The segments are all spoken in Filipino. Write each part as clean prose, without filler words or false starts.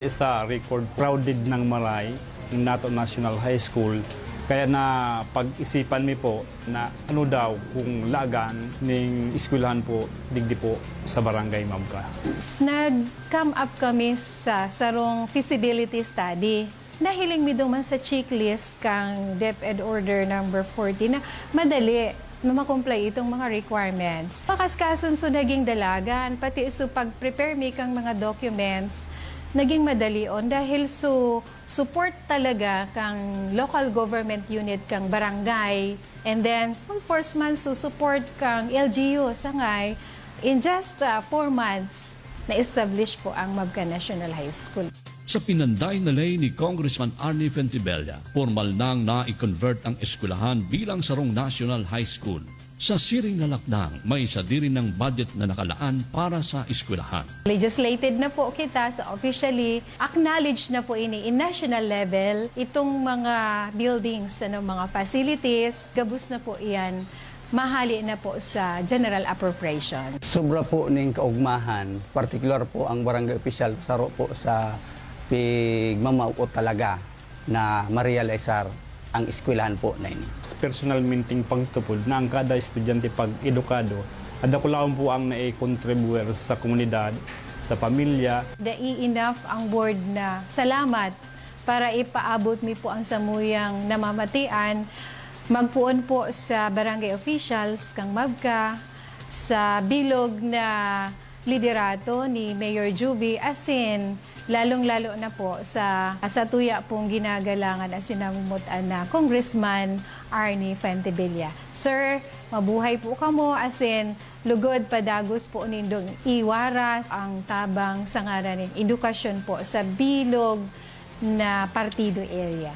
Sa record, crowded ng Maray, ng Nato National High School. Kaya na pag-isipan mi po na ano daw kung lagan ng eskwelahan po, digdi po sa barangay Mabka. Nag-come up kami sa sarong feasibility study. Nahiling mi duman sa checklist kang DepEd Order number 40 na madali na makomplay itong mga requirements. Pakaskason so naging dalagan, pati so pag-prepare mi kang mga documents, naging madali on dahil so support talaga kang local government unit kang barangay, and then from 4 months so support kang LGU sangay. In just 4 months na-establish po ang Mabka National High School. Sa pinanday na lay ni Congressman Arnie Fentibella, formal nang na-convert ang eskwelahan bilang sarong National High School. Sa siring na lakdang, may isa din ng budget na nakalaan para sa eskwelahan. Legislated na po kita sa officially acknowledged na po ini in national level itong mga buildings, mga facilities, gabus na po iyan, mahali na po sa general appropriation. Sobra po ning kaugmahan, particular po ang barangay official saro po sa pigmamao talaga na ma-realizar ang eskwelahan po na ini. Personal minting pagtupod na ang kada estudyante pag-edukado, ada ko lang po ang na-contribuer sa komunidad, sa pamilya. Enough ang board na salamat para ipaabot mi po ang samuyang namamatian. Magpuon po sa barangay officials kang Mabka, sa bilog na liderato ni Mayor Juvie, asin lalong-lalo na po sa tuya pong ginagalangan asin namumutan na Congressman Arnie Fentibella. Sir, mabuhay po kamo, asin lugod padagos po nindong iwaras ang tabang sa ngaran ng edukasyon po sa bilog na partido area.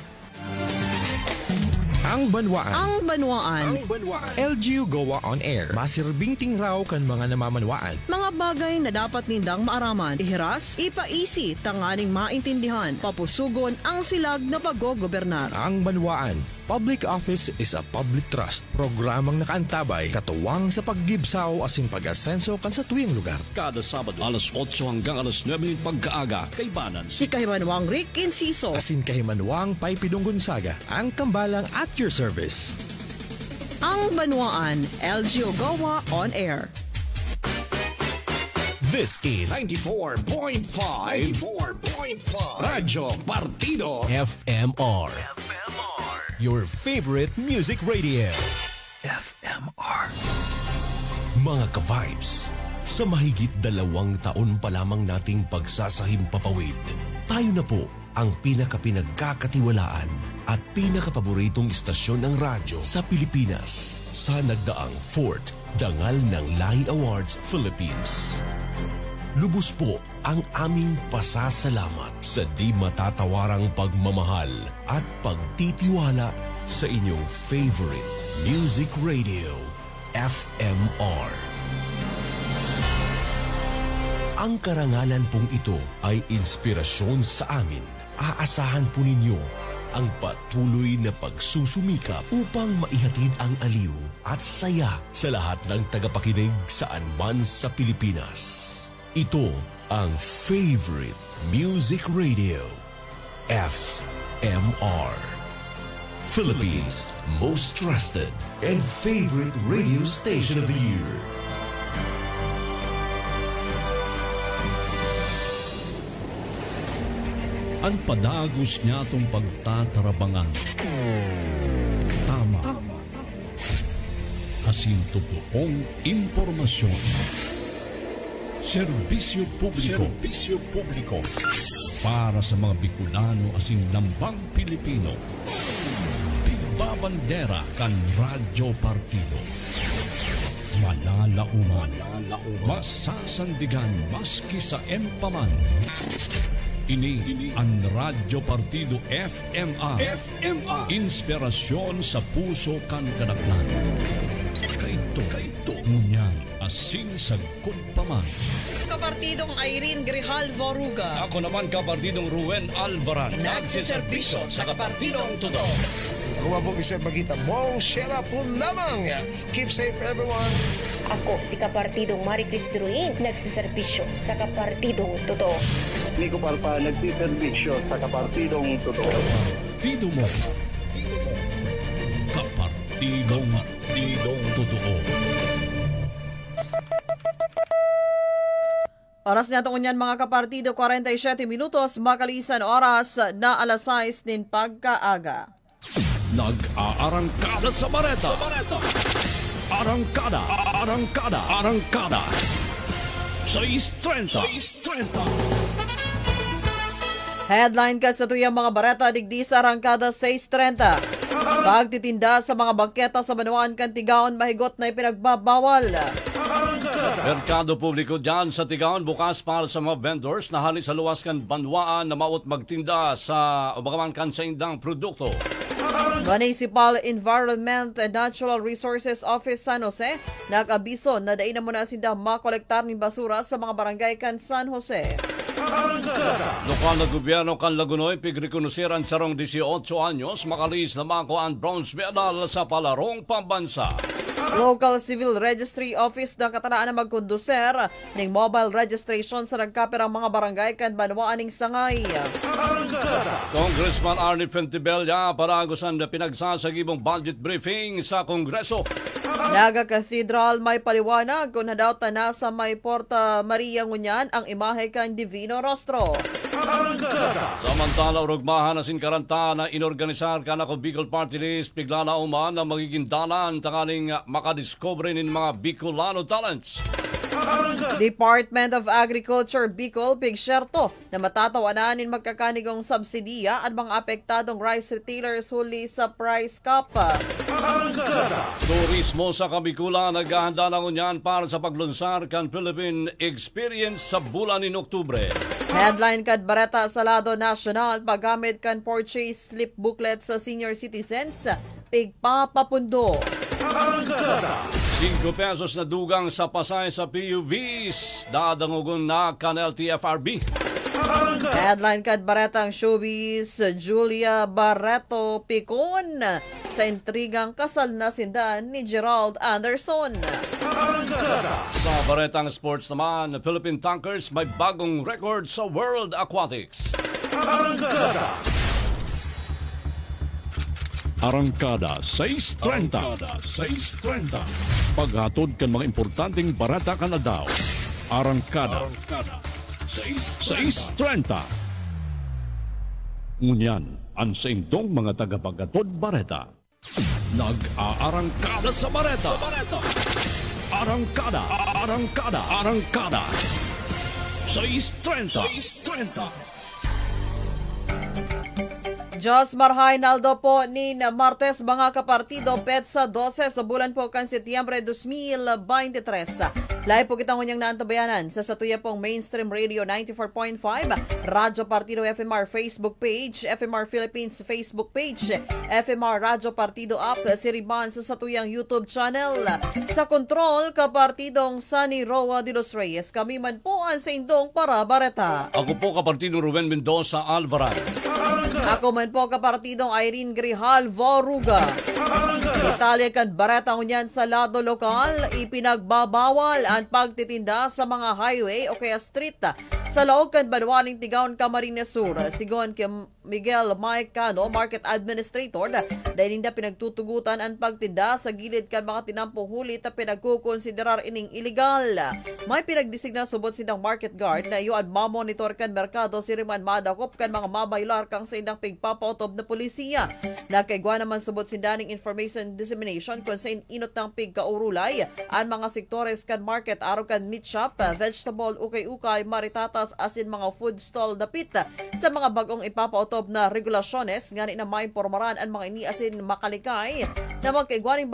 Ang Banwaan. Ang Banwaan. Ang Banwaan. LGU Goa on Air. Masirbing raw kan mga namamanwaan. Mga bagay na dapat nindang maaraman. Ihiras, ipaisi, tanganing maintindihan. Papusugon ang silag na paggogobernar. Ang Banwaan. Public office is a public trust. Programang nakaantabay, katuwang sa paggibsaw asing pag-asenso kan sa tuwing lugar. Kada Sabado, alas 8 hanggang alas 9 pagkaaga, kaibanan. Si Kahimanwang Rick Inciso. Asin Kahimanwang Paypidong Gonzaga. Ang tambalang at your service. Ang Banwaan, LGU Goa on Air. This is 94.5 Radyo Partido FMR. Your favorite music radio. FMR. Mga ka-vibes, sa mahigit 2 taon pa lamang nating pagsasahim papawid, tayo na po ang pinakapinagkakatiwalaan at pinakapaboritong istasyon ng radyo sa Pilipinas sa nagdaang 4th Dangal ng Lahi Awards Philippines. Lubos po ang aming pasasalamat sa di matatawarang pagmamahal at pagtitiwala sa inyong favorite music radio, FMR. Ang karangalan pong ito ay inspirasyon sa amin. Aasahan po ninyo ang patuloy na pagsusumikap upang maihatid ang aliw at saya sa lahat ng tagapakinig saan man sa Pilipinas. Ito ang favorite music radio, FMR. Philippines' most trusted and favorite radio station of the year. Ang padagos niya itong pagtatarabangan. Tama. Asin totoong impormasyon. Serbisyo publiko. Para sa mga Bicolano asing lambang Pilipino. Pigbabandera kan Radyo Partido. Malalauman. Masasandigan maski sa empaman. Ini ang Radyo Partido FMR. Inspirasyon sa puso kan kadaklan. Kaito ngunyan asin sagkod paman. Kapartidong Irene Grihal Voruga. Ako naman kapartidong Ruen Alvaran. Nagsiservisyo sa Kapartidong Totoo. Kuha po isa magkita mong share po lamang. Keep safe everyone. Ako si Kapartidong Marie Cristi Ruin, nagsiservisyo sa Kapartidong Totoo. Nico Palpa nagsiservisyo sa kapartidong totoo. Partido mo. Kapartidong totoo. Oras niya tungon yan mga kapartido, 47 minutos, makalisan oras na alas 6 nin pagkaaga. Nag-aarangkada sa bareta. Arangkada. 6:30. Headline ka sa tuyang mga bareta, digdi sa arangkada 6:30. Pagtitinda sa mga bangketa sa Banuan, Kantigaon, mahigot na ipinagbabawal. Merkado publiko dyan sa Tigaon bukas para sa mga vendors na halis sa luwas kan banwaan na maot magtinda sa ubagaman kan sa indang produkto. Municipal Environment and Natural Resources Office San Jose nag-abiso na daina mo na sinda makolektar ng basura sa mga barangay kan San Jose. Lokal na gobyerno kan Lagunoy pigrekonoseran sarong 18 anyos makalis na mako ang bronze medal sa palarong pambansa. Local Civil Registry Office na katanaan na magkonduser ng mobile registration sa nagkapirang mga barangay kan Banwaan ning Sangay. Congressman Arnie Fentibella paragusan na pinagsasagibong budget briefing sa Kongreso. Naga Cathedral may paliwanag kung nadawta na sa may Porta Maria Ngunyan ang imahe kan Divino Rostro. Samantala, urugmahan na sinkaranta na inorganisar ka na ko Bicol Party List, bigla na uman na magiging dalan tangaling makadiscover ng mga Bicolano talents. Department of Agriculture Bicol pigsyerto na matatawanan magkakanigong subsidiya at mga apektadong rice retailers huli sa price cap. Turismo sa Kabicula naghahanda na ngunyan para sa paglunsar kan Philippine Experience sa bulan ni Oktubre. Headline kad bareta sa lado national paggamit kan purchase slip booklet sa senior citizens pigpapapundo. 5 pesos na dugang sa pasay sa PUVs dadangugon na kan LTFRB. Headline kad baretang showbiz, Julia Barreto Picon sa intrigang kasal na sindan ni Gerald Anderson. Sa baretang sports naman, Philippine Tankers may bagong record sa World Aquatics. Arangkada 6:30. Paghatod kan mga importanteng barata kanadaw. Arangkada 6:30. Ngunyan, ang sa indong mga tagapaghatod bareta. Nag-aarangkada sa bareta. Arangkada. 6:30. Diyos Marhay Naldo po ni Martes mga kapartido petsa 12 sa bulan po kan Setyembre 2023. Live po kitang hunyang naantabayanan sa satuya pong Mainstream Radio 94.5, Radyo Partido FMR Facebook page, FMR Philippines Facebook page, FMR Radyo Partido app, Siriban sa satuyang YouTube channel. Sa kontrol, kapartidong Sunny Roa de los Reyes. Kami man po ang sa indong para bareta. Ako po kapartidong Ruben Mendoza Alvarad. Ako man po kapartidong Irene Grihal Voruga. Italia kan bareta ngunyan sa lado lokal, ipinagbabawal ang pagtitinda sa mga highway o kaya street sa laog kan Banwaning Tigaon, Camarines Sur. Sigon kay Miguel Mike Cano, Market Administrator, dahil hindi pinagtutugutan ang pagtinda sa gilid kan mga tinampong huli ta pinagkukonsiderar ining illegal. May pinagdisigna subot sindang market guard na iyon mamonitor kan merkado si Riman madakop kan mga mabaylar kang sa indang pigpapautob na polisiya. Nakaigwa naman subot sindaning information dissemination kung sa inot ng pigkaurulay ang mga sektores kan market araw kan meat shop, vegetable, ukay-ukay, maritatas asin mga food stall dapit sa mga bagong ipapautob na regulasyones ngani na maimpormaran ang mga iniasin makalikay na magkaigwaning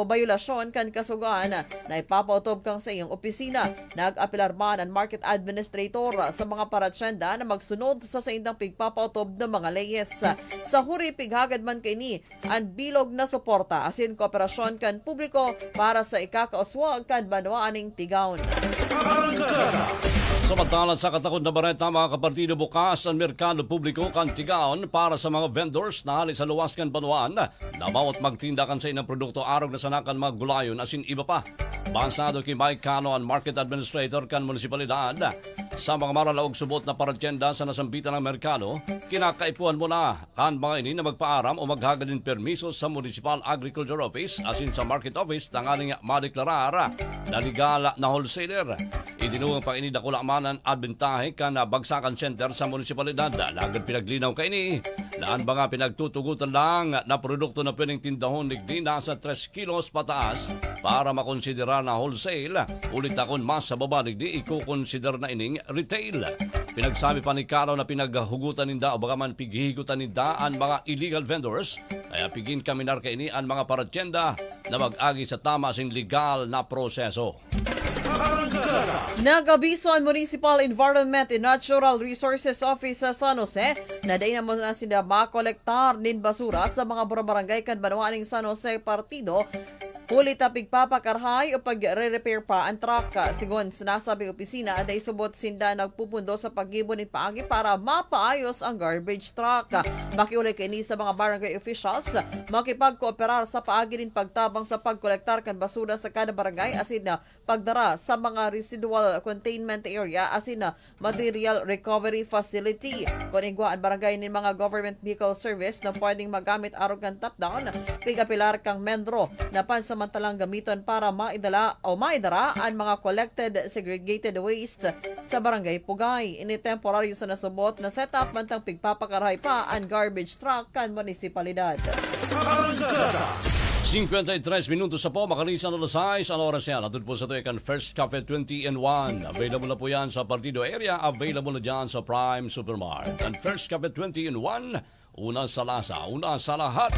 bayulasyon kan kasugaan na ipapautob kang sa iyong opisina. Nag-apilar man ang market administrator sa mga paratsenda na magsunod sa indang pigpapautob ng mga leyes. Sa huri pighagad man kay ni ang bilog na suporta asin kooperasyon kan publiko para sa ikakauswag kan Banwaaning Tigaon. Samantala sa katakot na bareta mga kapartido bukas ang merkado publiko kan Tigaon para sa mga vendors na halis sa luwas kan Banwaan na bawat magtindakan sa inang produkto araw na sanakan mga gulayon asin iba pa. Basado kay Mike Cano ang Market Administrator kan Munisipalidad. Sa mga maralaog subot na paratyenda sa nasambitan ng merkado, kinakaipuan mo na kan mga ini na magpaaram o maghagalin permiso sa Municipal Agriculture Office asin sa Market Office tanganing madeklarar na legal na wholesaler. Idinuang pa ini dakula manan adbentahe kan bagsakan center sa munisipalidad. Lagad pinaglinaw ka ini. Laan ba nga pinagtutugutan lang na produkto na pwedeng tindahon ligdi nasa 3 kilos pataas para makonsidera na wholesale. Ulit akong mas sa baba ligdi ikukonsider na ining retail. Pinagsabi pa ni Caro na pinaghugutan ninda o bagaman pighigutan ninda ang mga illegal vendors. Kaya pigin kami narka ini ang mga paratyenda na mag-agi sa tama sing legal na proseso. Nag-abiso ang Municipal Environment and Natural Resources Office sa San Jose na dahin mo na sila makolektar nin basura sa mga barangay kan Banwaning San Jose Partido. Huli tapig papakarhay o pag-re-repair pa ang truck. Sigon sinasabing opisina aday subot sinda nagpupundo sa pag-ibon ni paagi para mapaayos ang garbage truck. Makiuli kini sa mga barangay officials makipag-kooperar sa paagi din pagtabang sa pagkolektar kan basura sa kada barangay asin na pagdara sa mga residual containment area asin na material recovery facility. Kunigwa ang barangay ni mga government vehicle service na pwedeng magamit aron kan top-down pigapilar kang mendro na pansamantalang gamiton para maidara ang mga collected segregated waste sa barangay Pugay. Ini-temporaryo sa nasubot na setup mantang pigpapakaray pa ang garbage truck kan munisipalidad. 53 minutos sa po, makalisan na lasais ang oras yan. Atun po sa ito ikan First Cafe 20 in 1. Available na po yan sa Partido area. Available na dyan sa Prime Supermart. And First Cafe 20 in 1. Una sa lasa, una sa lahat.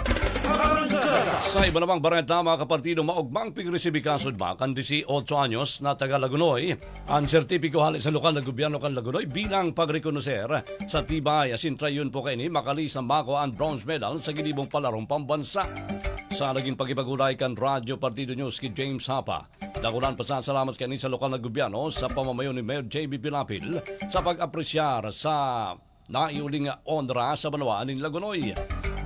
Sa iba namang barangay mga kapartido, maugmang pigresibi kasod ba kan 18 anyos na taga Lagunoy ang sertipiko hali sa lokal na gobyerno kan Lagunoy bilang pagrekonoser sa tibay asin trayon po kaini makalis ang mako ang bronze medal sa ginibong palarong pambansa. Sa naging pagipagulay kan Radyo Partido News kay James Hapa. Dakulan pasasalamat kaini sa lokal na gobyerno sa pamamayo ni Mayor J.B. Pilapil sa pag-apresyar sa naiuling onra sa Banwaan ng Lagunoy.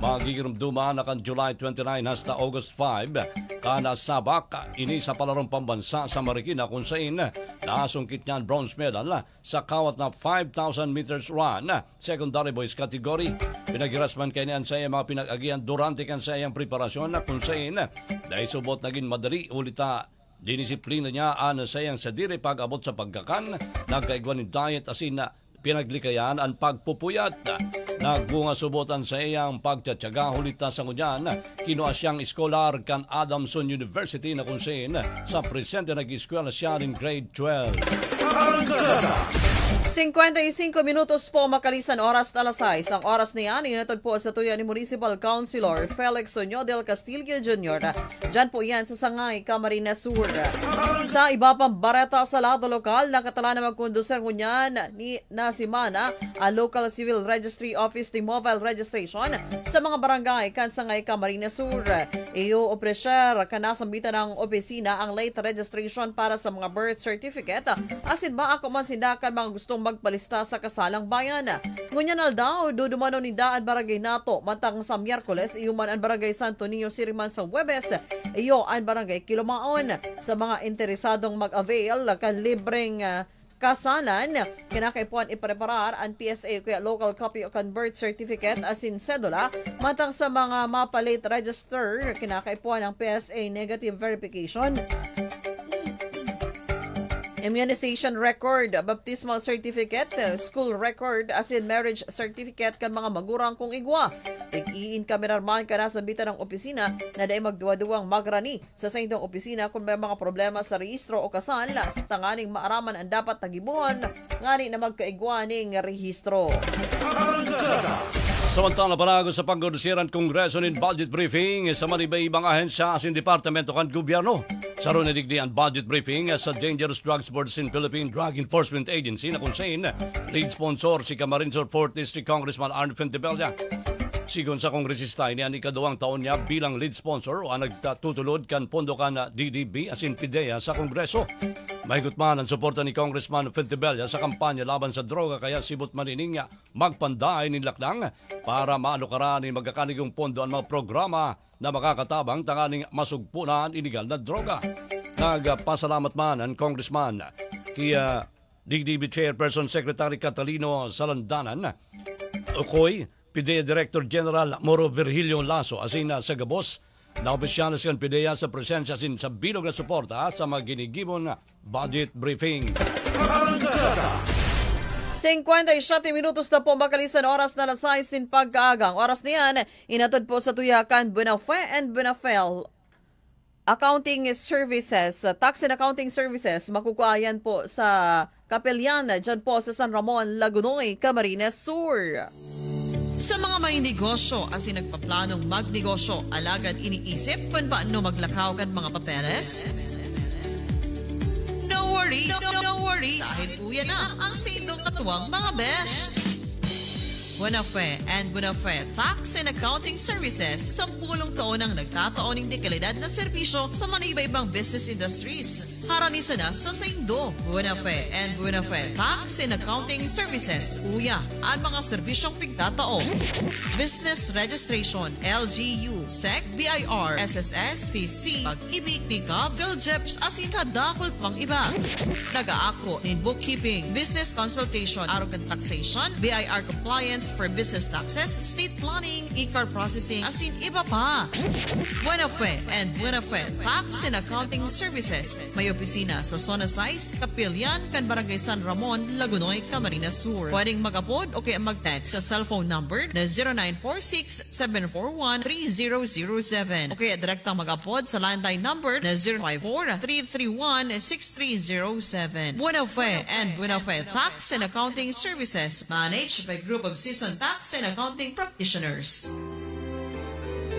Magigirumduman na kan July 29 hasta August 5 kana sabak ini sa palarong pambansa sa Marikina kung saan nasungkit niyan bronze medal sa kawat na 5,000 meters run secondary boys category. Pinagirasman kayo niyan sa mga pinag-agian durante kan sa iyang preparasyon kung saan dahil subot naging madali ulita dinisiplina niya sa iyang sadiri pag-abot sa pagkakan nagkaigwan ng diet asin na pinaglikayan ang pagpupuyat. Nagbunga subotan sa iyang pagtsatsaga hulita sa ngunyan, kinuha siyang iskolar kan Adamson University na kung saan sa presente nag-eskwela siya in grade 12. 55 minutos po makalisan oras na alas 6. Ang oras na yan, inatod po sa tuya ni Municipal Councilor Felix Soño del Castillo Jr. Diyan po yan sa Sangay, Camarines Sur. Sa iba pang bareta sa lado lokal, nakatala na magkonduser ngunyan ni Nasimana ang Local Civil Registry Office ng Mobile Registration sa mga barangay kan Sangay, Camarines Sur. Iyo opresyer kanasambitan ng opisina ang late registration para sa mga birth certificate. Asin ba ako man sindakan mga gustong magpalista sa kasalang bayan. Ngunyan aldaw, dudumano ni Daan Barangay Nato, mantang sa Miyerkules, iyuman ang Barangay Santo Niño Siriman sa Huwebes, iyo ang Barangay Kilumaon. Sa mga interesadong mag-avail, kan libreng kasalan, kinakaipuan ipreparar ang PSA kaya local copy o birth certificate asin sedula, mantang sa mga mapalit register, kinakaipuan ang PSA negative verification, immunization record, baptismal certificate, school record, asin marriage certificate kan mga magurang kung igwa. Tig-iin kamerarman ka na sa bitan ng opisina na dahil magduwa-duwang magrani sa saintong opisina kung may mga problema sa rehistro o kasal sa tanganing maaraman ang dapat tagibuhan ngani na magkaigwa ning rehistro. Samantala panago sa pagkondusiran Kongreso ng budget briefing sa malibay-ibang ahensya asin departamento kan gobyerno. Sa ron nadigdi ang budget briefing sa Dangerous Drugs Board in Philippine Drug Enforcement Agency na kung saan lead sponsor si Camarines Sur 4th District Congressman Arnie Fentibella. Sigon sa kongresista ni ang ikadawang taon niya bilang lead sponsor o ang nagtutulod kan pondo kan DDB asin PIDEA sa Kongreso. Mahigit man ang suporta ni Congressman Fentibella sa kampanya laban sa droga kaya sibot manining magpandaay ni lakdang para maalukaran ni magkakanigong pondo ang mga programa na makakatabang tanganing masugpunan illegal na droga. Nagpasalamat man ang Congressman kaya DDB Chairperson Secretary Catalino Salandanan, Ukoy, PIDEA Director General Moro Virgilio Lasso, asin sa Gabos, na opisyalis kan PIDEA sa presensya sin sa bilog na suporta sa mga ginigibon budget briefing. 57 minutos na po makalisan oras na lasay sin pagkaagang. Oras niyan, inatod po sa tuyakan Buenafe and Buenafel Accounting Services, Tax and Accounting Services, makukuhayan po sa Kapelyan, dyan po sa San Ramon, Lagunoy, Camarines Sur. Sa mga may negosyo as nagpaplanong magnegosyo, alagad iniisip kung paano maglakaw kan mga papeles? No worries, no worries. Dahil po yan na ang sa indong katuwang mga besh. Buenafe and Buenafe Tax and Accounting Services, 10 taon ang nagtataoning dekalidad na serbisyo sa mga iba-ibang business industries. Haranisa na sa Saindo. Buenafe and Buenafe Tax and Accounting Services. Uya, ang mga serbisyong pigtatao. Business Registration, LGU, SEC, BIR, SSS, PC, Pag-ibig, PICA, PhilJeps, asin kadakol pang iba. Nag-aako in bookkeeping, business consultation, arrogant taxation, BIR compliance for business taxes, state planning, e-car processing, asin iba pa. Buenafe and Buenafe Tax and Accounting Services. May opisina sa Zona 6, Kapilyan, kan Barangay San Ramon, Lagunoy, Camarines Sur. Pwedeng mag-upload o kaya mag-text sa cellphone number na 0946-741-3007 o kaya direktang mag-upload sa landline number na 054-331-6307. Buenafe and Buenafe Tax and Accounting Services, managed by Group of Seasoned Tax and Accounting Practitioners.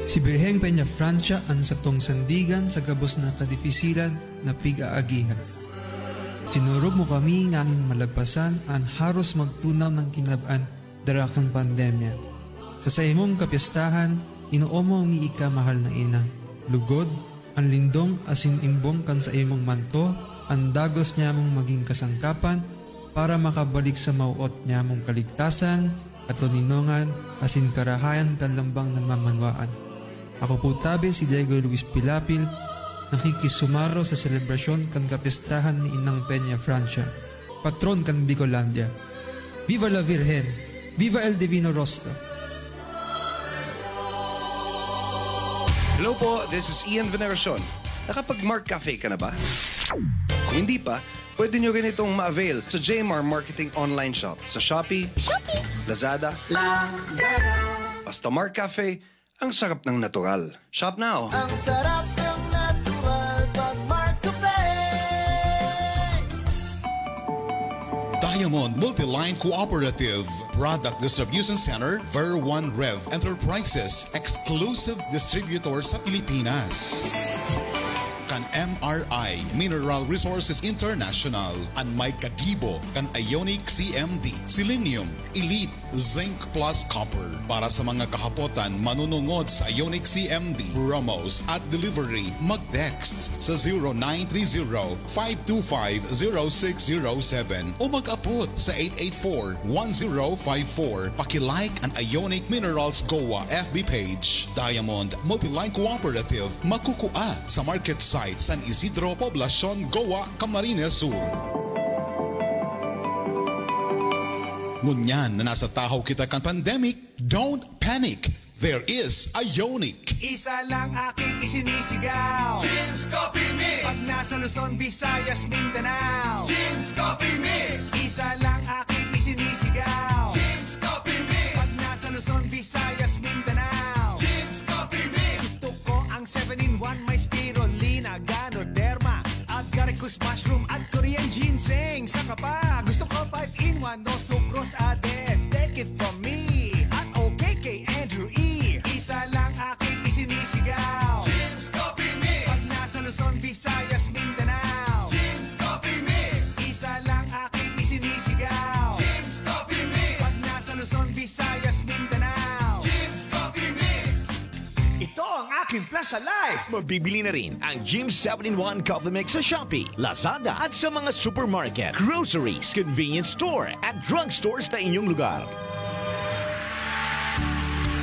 Si Birheng Peña Francia ang satong sandigan sa gabos na kadipisilan na pig-aagihan. Sinurog mo kami nganing malagpasan ang haros magtunaw ng kinabaan darakang pandemya. Sa imong kapistahan, inuomo ang miika mahal na ina. Lugod, ang lindong asin imbong kan sa imong manto, ang dagos niya mong maging kasangkapan para makabalik sa mauot niya mong kaligtasan, katuninongan, asin karahayan kan lambang ng mamanwaan. Ako po tabi si Diego Luis Pilapil, nakikisumaro sa selebrasyon kan kapistahan ni Inang Peña Francia, patron kan Bicolandia. Viva la Virgen! Viva el Divino Rostro! Hello po, this is Ian Veneracion. Nakapag-Mark Cafe ka na ba? Kung hindi pa, pwede nyo rin itong ma-avail sa JMR Marketing Online Shop sa Shopee, Lazada, basta Mark Cafe, ang sarap ng natural. Shop now! Ang sarap ng natural pag Mark Cafe! Diamond Multiline Cooperative Product Distribution Center, Ver 1 Rev Enterprises, exclusive distributor sa Pilipinas. Kan MRI Mineral Resources International, ang may kagibo kan Ionic CMD, Selenium, Elite, Zinc Plus Copper. Para sa mga kahapotan manunungod sa Ionic CMD, promos at delivery, mag-text sa 0930-525-0607 o mag-upload sa 884-1054. Pakilike ang Ionic Minerals Goa FB page. Diamond Multiline Cooperative, makukua sa market site San Isidro, Poblacion, Goa, Camarines Sur. Ngunyan na nasa tahaw kita kan pandemic, don't panic. There is Ionic. Isa lang aking isinisigaw, Jim's Coffee Mix. Pag nasa Luzon, Visayas, Mindanao, Jim's Coffee Mix. Isa lang aking isinisigaw, Jim's Coffee Mix. Pag nasa Luzon, Visayas, Mindanao, Jim's Coffee Mix. Gusto ko ang 7-in-1, may spirulina, ganoderma, at garicus mushroom at Korean ginseng. Saka pa, gusto ko 5-in-1, no sucrose added. Take it from me at OKK Andrew E. Isa lang aking isinisigaw, Jim's Coffee Mix. Pag nasa Luzon, Visayas, Mindanao, Jim's Coffee Mix. Isa lang aking isinisigaw, Jim's Coffee Mix. Pag nasa Luzon, Visayas, Mindanao, Jim's Coffee Mix. Ito ang aking Plaza Life. Mabibili na rin ang Jim's 7-in-1 Coffee Mix sa Shopee, Lazada at sa mga supermarket, groceries, convenience store at drugstores na inyong lugar.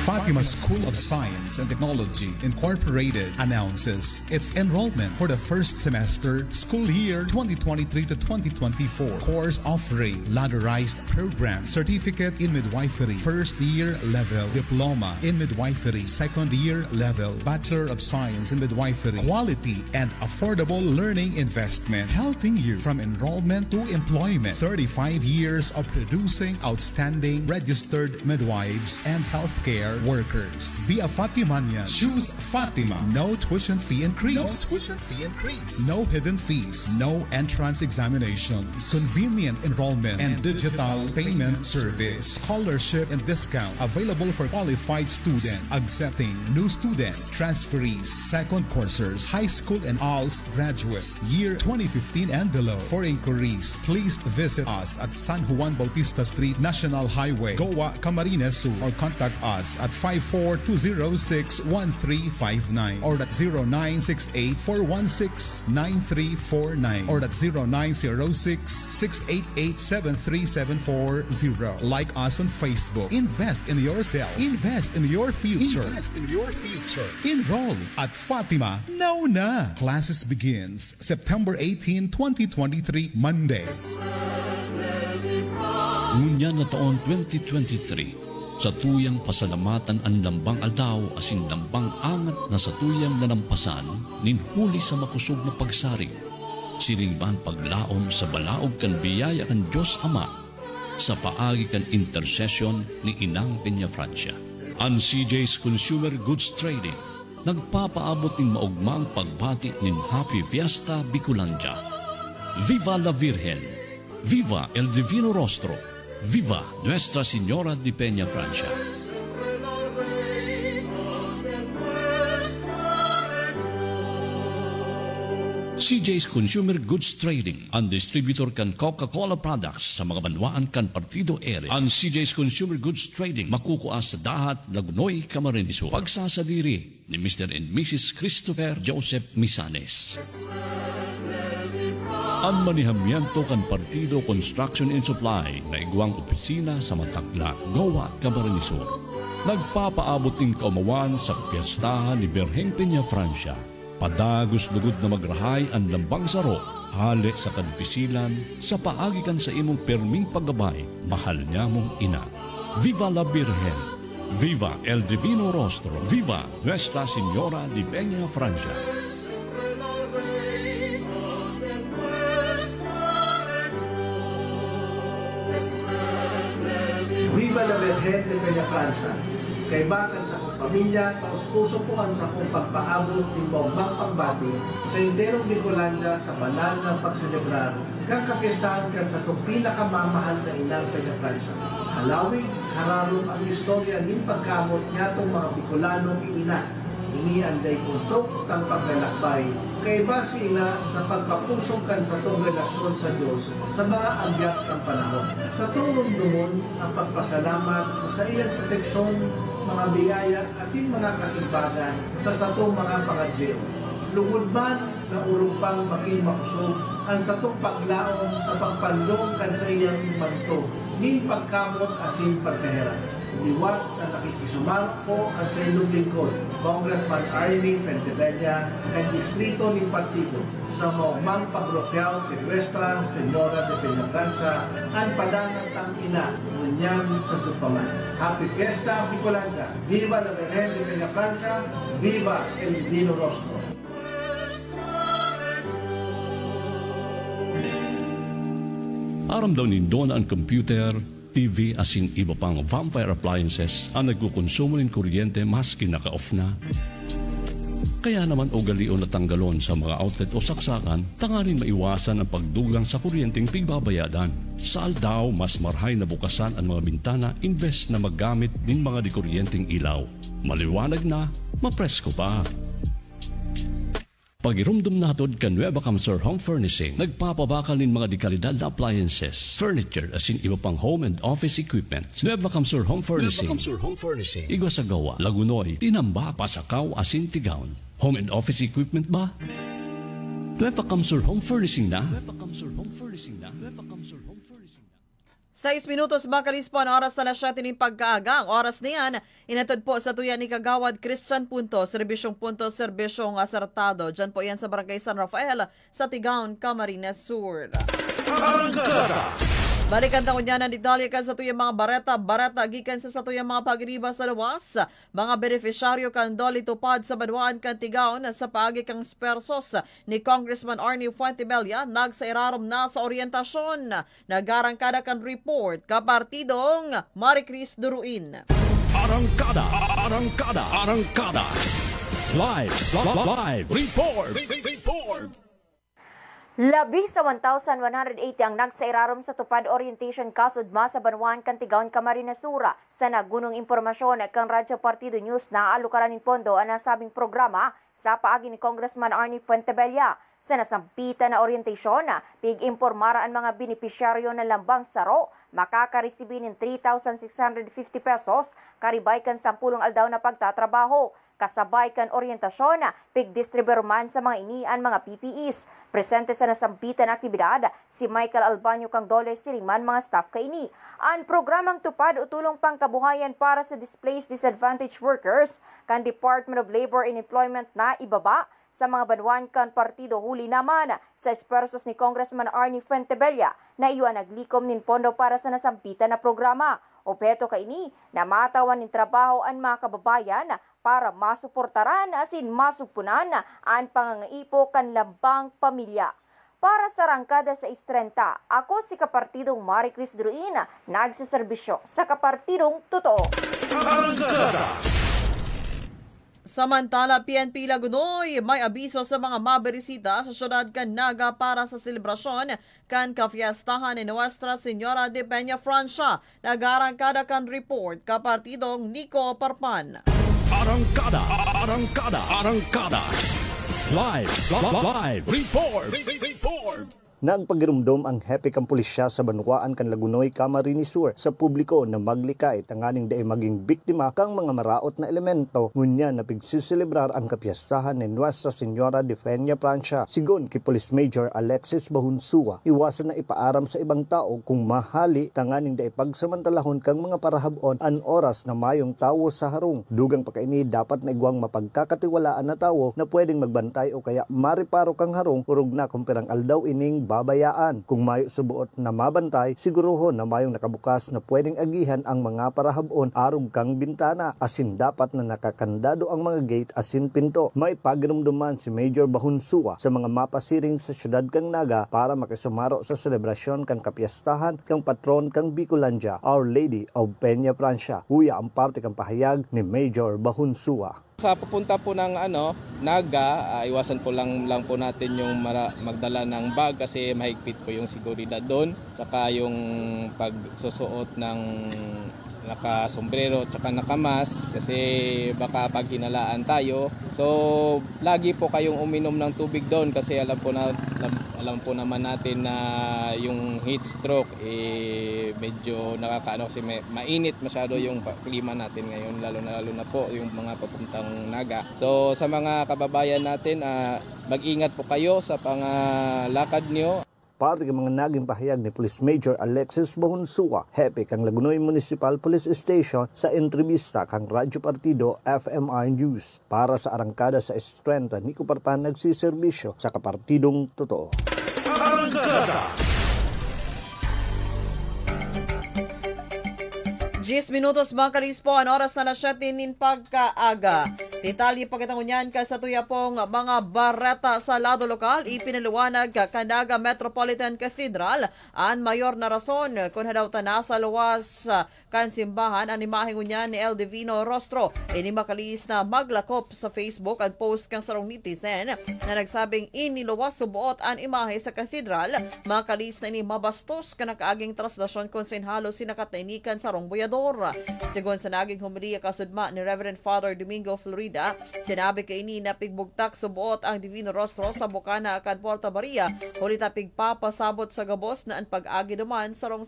Fatima School of Science and Technology Incorporated announces its enrollment for the first semester school year 2023 to 2024. Course offering ladderized program, certificate in midwifery, first year level, diploma in midwifery, second year level, Bachelor of Science in Midwifery, quality and affordable learning investment, helping you from enrollment to employment. 35 years of producing outstanding registered midwives and healthcare workers. Be a Fatimania. Choose Fatima. No tuition fee increase. No tuition fee increase. No hidden fees. No entrance examinations. Convenient enrollment and digital payment service. Scholarship and discount available for qualified students. Accepting new students, transferees, second coursers, high school and ALS graduates, year 2015 and below. For inquiries, please visit us at San Juan Bautista Street, National Highway, Goa, Camarines Sur, or contact us at 54-206-1359 or at 0968-416-9349 or at 0906-688-73740. Like us on Facebook. Invest in yourself. Invest in your future. Invest in your future. Enroll at Fatima. Now na! Classes begins September 18, 2023, Monday. Ngunya na taon 2023, sa tuyang pasalamatan ang lambang aldaw asin lambang angat na sa tuyang nanampasan, ninhuli sa makusog na pagsaring, siningban paglaom sa balaog kan biyaya kan Diyos Ama, sa paagi kan intercession ni Inang Peña Francia. Ang CJ's Consumer Goods Trading, nagpapaabot ng maugmang pagbati ng Happy Fiesta Bicolandia. Viva la Virgen! Viva el Divino Rostro! Viva Nuestra Señora de Peña Francia! CJ's Consumer Goods Trading, ang distributor kan Coca-Cola products sa mga banwaan kan Partido area. Ang CJ's Consumer Goods Trading makukuha sa Dahat, Lagunoy, Camarines Sur. Pagsasadiri ni Mr. and Mrs. Christopher Joseph Misanes. Ang manihamyanto kan Partido Construction and Supply na igwang opisina sa Matagla, Goa, Camarines Sur. Nagpapaabot ng kaumawan sa piestahan ni Birheng Peña Francia. Padagos lugod na magrahay ang lambang saro, hali sa kadpisilan, sa paagikan sa imong perming paggabay, mahal niya mong ina. Viva la Virgen! Viva el Divino Rostro! Viva Nuestra Señora de Peña Francia! Viva la Virgen de Peña Francia! Kay bakan sa kong pamilya, paus-puso po ang sa kong pagpaabot ng bombang pagbati sa Inderong Bicolandia sa banal na pagselebrar kang kapiestahan kan sa itong pinakamamahal na Inang Peña Francia. Halawig, hararong ang istorya ng pagkamot niya itong mga Bicolanong iina. Ini anday kuntok tang paglalakbay. Kay ba si ina sa pagpapusong kan sa itong relasyon sa Diyos sa mga agyak ng panahon. Sa itong rumdumon ang pagpasalamat sa iyang proteksyon, mga biyaya asin mga kasimbagan sa satong mga pangadyo. Lugod man na urumpang makimakusog ang satong paglaom sa pagpanlong kan sa iyang manto, ning pagkamot asin pagkaheran. Liwat na nakikisuman po ang sa inyong lingkod, Congressman Arnie Pentebella, ng Distrito ng Partido, sa maumang pagropial de Nuestra Señora de Peña Francia, ang padangat ang ina, ngunyan sa Tupaman. Happy Fiesta Bicolandia! Viva la Virgen de Peña Francia! Viva el Divino Rostro! Aram daw nindo na ang computer, TV asin iba pang vampire appliances ang nagkukonsumo ng kuryente maski naka-off na. Kaya naman ugalion na tanggalon sa mga outlet o saksakan, tanganin maiwasan ang pagdugang sa kuryenteng pigbabayadan. Sa aldaw, mas marhay na bukasan ang mga bintana imbes na maggamit din mga dikuryenteng ilaw. Maliwanag na, mapresko pa. Pagirumdum natod ka Nueva Camsur Home Furnishing, nagpapabakal ng mga dekalidad na appliances, furniture, asin iba pang home and office equipment. Nueva Camsur Home Furnishing. Igwa sa Gawa, Lagunoy, Tinamba, Pasakaw, asin Tigaon. Home and office equipment ba? Nueva Camsur Home Furnishing na? Nueva Camsur Home Furnishing na? Nueva Camsur Home Furnishing na? 6 minutos makalis po ang oras na 7 ng pagkaaga. Ang oras na yan, inatod po sa tuyan ni Kagawad Christian Punto, serbisyong asertado. Diyan po yan sa Barangay San Rafael, sa Tigaon, Camarines Sur. Balikan taon niya na detalye kan sa tuyang mga bareta gikan sa tuyang mga pagriba sa lawas. Mga beneficiaryo kan doli tupad sa Banwaan kan Tigaon sa paagi kang spersos ni Congressman Arnie Fuentebella nagsairarom na sa orientasyon. Nagarangkada kan report kapartidong Maricris Duruin. Arangkada. Live report. Labi sa 1,180 ang nagsairarom sa tupad orientation kasudma sa Banwaan kan Tigaon, Camarines Sur. Sa nagunong impormasyon kang Radyo Partido News na alukaran ng pondo ang nasabing programa sa paagi ni Congressman Arnie Fuentebella. Sa nasampitan na orientation, pig-impormara ang mga benepisyaryo ng lambang saro, makakaresibin ng 3,650 pesos, karibay kan 10 aldaw na pagtatrabaho. Kasabay kan orientasyon, pig-distributor man sa mga inian mga PPEs. Presente sa nasampitan na aktibidad, si Michael Albanyo kang dole siringman mga staff kaini. Ang programang tupad utulong pangkabuhayan para sa displaced disadvantaged workers kan Department of Labor and Employment na ibaba sa mga Banwaan kan partido huli naman sa espersos ni Congressman Arnie Fuentebella na iwan naglikom nin pondo para sa nasampitan na programa. Opeto kaini na matawan ng trabaho ang mga kababayan para masuportaran asin masupunan ang pangangaipo kan lambang pamilya. Para sa Rangkada sa 6:30, ako si Kapartidong Maricris Duruin, nagsiservisyo sa Kapartidong Totoo. Samantala, PNP Lagunoy may abiso sa mga maberisita sa syudad kan Naga para sa selebrasyon kan kafiestahan ni Nuestra Señora de Peña Francia. Nagarangkada kan report kapartidong Nico Parpan. Arangkada. Live report. Nagpagirumdom ang hepe kang pulisya sa Banwaan kan Lagunoy, Camarines Sur sa publiko na maglikay tanganing daay maging biktima kang mga maraot na elemento ngunya na pigsiselebrar ang kapiyastahan ni Nuestra Señora de Peña Francia. Sigon kay Police Major Alexis Bahunsua, iwasan na ipaaram sa ibang tao kung mahali tanganing daay pagsamantalahon kang mga parahabon an oras na mayong tawo sa harong. Dugang pagkaini dapat na igwang mapagkakatiwalaan na tawo na pwedeng magbantay o kaya mariparo kang harong urog na kumperang aldaw ining babayaan. Kung mayo subuot na mabantay, siguruhon na mayong nakabukas na pwedeng agihan ang mga parahabon arog kang bintana. Asin dapat na nakakandado ang mga gate asin pinto. May pagirumduman si Major Bahunsua sa mga mapasiring sa syudad kang Naga para makisumaro sa selebrasyon kang kapiyastahan kang patron kang Bicolandia, Our Lady of Peña Francia. Uya ang parte kang pahayag ni Major Bahunsua. Sa pupunta po ng Naga, iwasan po lang po natin yung magdala ng bag kasi mahigpit po yung seguridad doon. Tsaka yung pagsusuot ng nakasombrero tsaka nakamas kasi baka pag hinalaan tayo. So lagi po kayong uminom ng tubig doon kasi alam po naman natin na yung heat stroke medyo nakakaano kasi mainit masyado yung klima natin ngayon lalo na po yung mga papuntang Naga. So sa mga kababayan natin mag-ingat po kayo sa pangalakad nyo. Parte ng mga naging pahayag ni Police Major Alexis Bahunsua, hepe kang Lagunoy Municipal Police Station sa entrevista kang Radyo Partido FMR News. Para sa Arangkada sa 6:30, Nico Parpan nagsiservisyo sa Kapartidong Totoo. 10 minutos makalis po ang oras na 7 nin pagkaaga. Detalye pagkatangunyan ka sa tuya pong mga bareta sa lado lokal, ipinaliwanag Kandaga Metropolitan Cathedral ang mayor na rason kung daw nasa luwas kan simbahan ang imaheng niya ni El Divino Rostro. Ini makalis na maglakop sa Facebook ang post kang sarong netizen na nagsabing iniluwas subuot ang imahe sa cathedral. Makalis na ini mabastos ka nakaaging traslasyon kung sinhalo sinakatnainikan sarong buyador. Sigon sa naging humiliya kasudma ni Reverend Father Domingo Florida parade. Sinabi kay ini na pigbugtak subuot ang Divino Rostro sa Bocana akan Puerto Maria, huli ta pigpapasabot sa gabos na ang pag-agi naman sa rong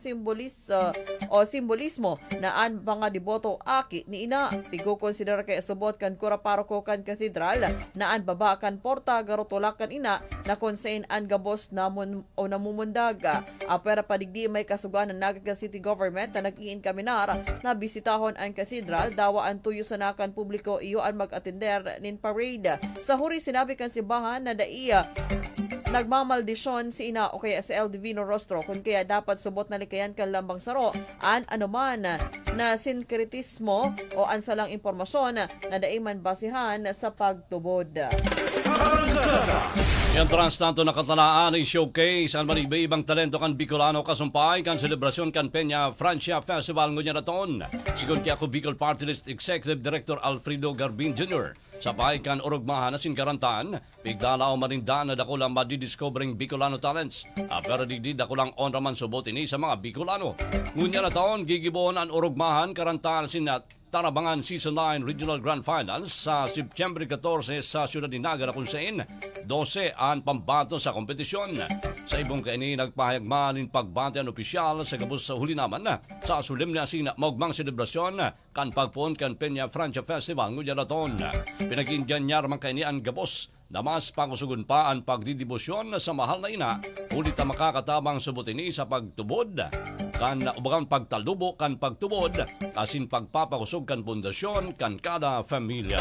simbolismo na ang mga deboto aki ni ina. Pigukonsider kay subot kan kura paroko kan katedral na ang baba kan porta garotulak kan ina na konsein ang gabos namumundag. Apera padigdi may kasugan ng Naga City Government na nag-iin kaminar na bisitahon ang katedral, dawa ang tuyo sa nakan publiko iyo ang mag-atender nin parade. Sa huri sinabi kan simbahan na daiya nagmamaldisyon si ina o kaya sa El Divino Rostro kung kaya dapat subot na likayan kan lambang saro an anuman na sinkritismo o ansalang impormasyon na daiman basihan sa pagtubod. Yan trans tanto nakatalaan ay showcase ang malibay-ibang talento kan Bicolano kasumpay kan selebrasyon kan Peña Francia Festival ngunya naton. Sigon kaya ako Bicol Party List Executive Director Alfredo Garbin Jr. Sabay kan orugmahan na sinkarantan, pigdalaw manindan na dakulang madidiscovering Bicolano talents. Pero digdi dakulang onraman subot ini sa mga Bicolano. Ngunya naton gigibon ang orugmahan karantan sinat Tarabangan Season 9 Regional Grand Finals sa September 14 sa siyudad ni Naga na kung saan 12 ang pambato sa kompetisyon. Sa ibong kaini nagpahayagman ng pagbate ang opisyal sa gabos sa huli naman sa sulim na sina maugmang selebrasyon kan pagpon kan Peña Francia Festival ngunya naton. Pinag-indyan niya ramang kaini ang gabos na mas pangusugun pa ang pagdidibusyon sa mahal na ina, ulit na makakatabang subot ini sa pagtubod, kan ubagang pagtalubo kan pagtubod, asin pagpapakusog kan pundasyon kan kada familia.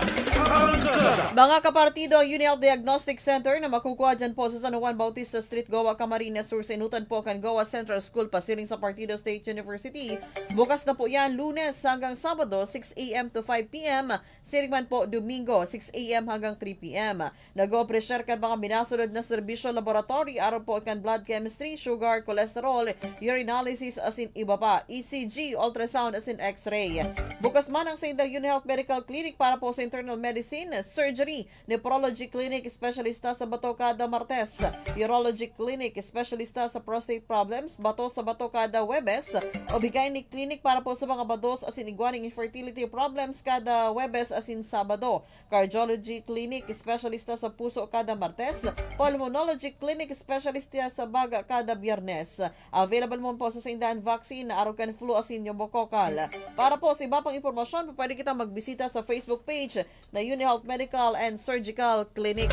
Mga kapartido, ang UNIL Diagnostic Center na makukuha dyan po sa San Juan Bautista Street, Goa, Camarines Sur, sinutan po kan Goa Central School, pasiring sa Partido State University. Bukas na po yan Lunes hanggang Sabado, 6 a.m. to 5 p.m. Siringman po Domingo, 6 a.m. hanggang 3 p.m. Nag-o-pressure kan mga minasunod na serbisyo laboratory, araw po kan blood chemistry, sugar, cholesterol, urinalysis asin iba pa, ECG, ultrasound asin x-ray. Bukas man ang Saint UniHealth Medical Clinic para po sa internal medicine, surgery, nephrology clinic, espesyalista sa bato kada Martes, urology clinic, espesyalista sa prostate problems, bato sa bato kada Webes, obigaynik clinic para po sa mga bados asin iguaning infertility problems kada Webes asin Sabado, cardiology clinic, espesyalista sa puso kada Martes, pulmonology clinic, espesyalista sa baga kada Biyernes. Available mo po sa Saint vaccine na araw kan flu asin pneumococcal. Para po sa iba pang impormasyon, pwede kita magbisita sa Facebook page na UniHealth Medical and Surgical Clinic.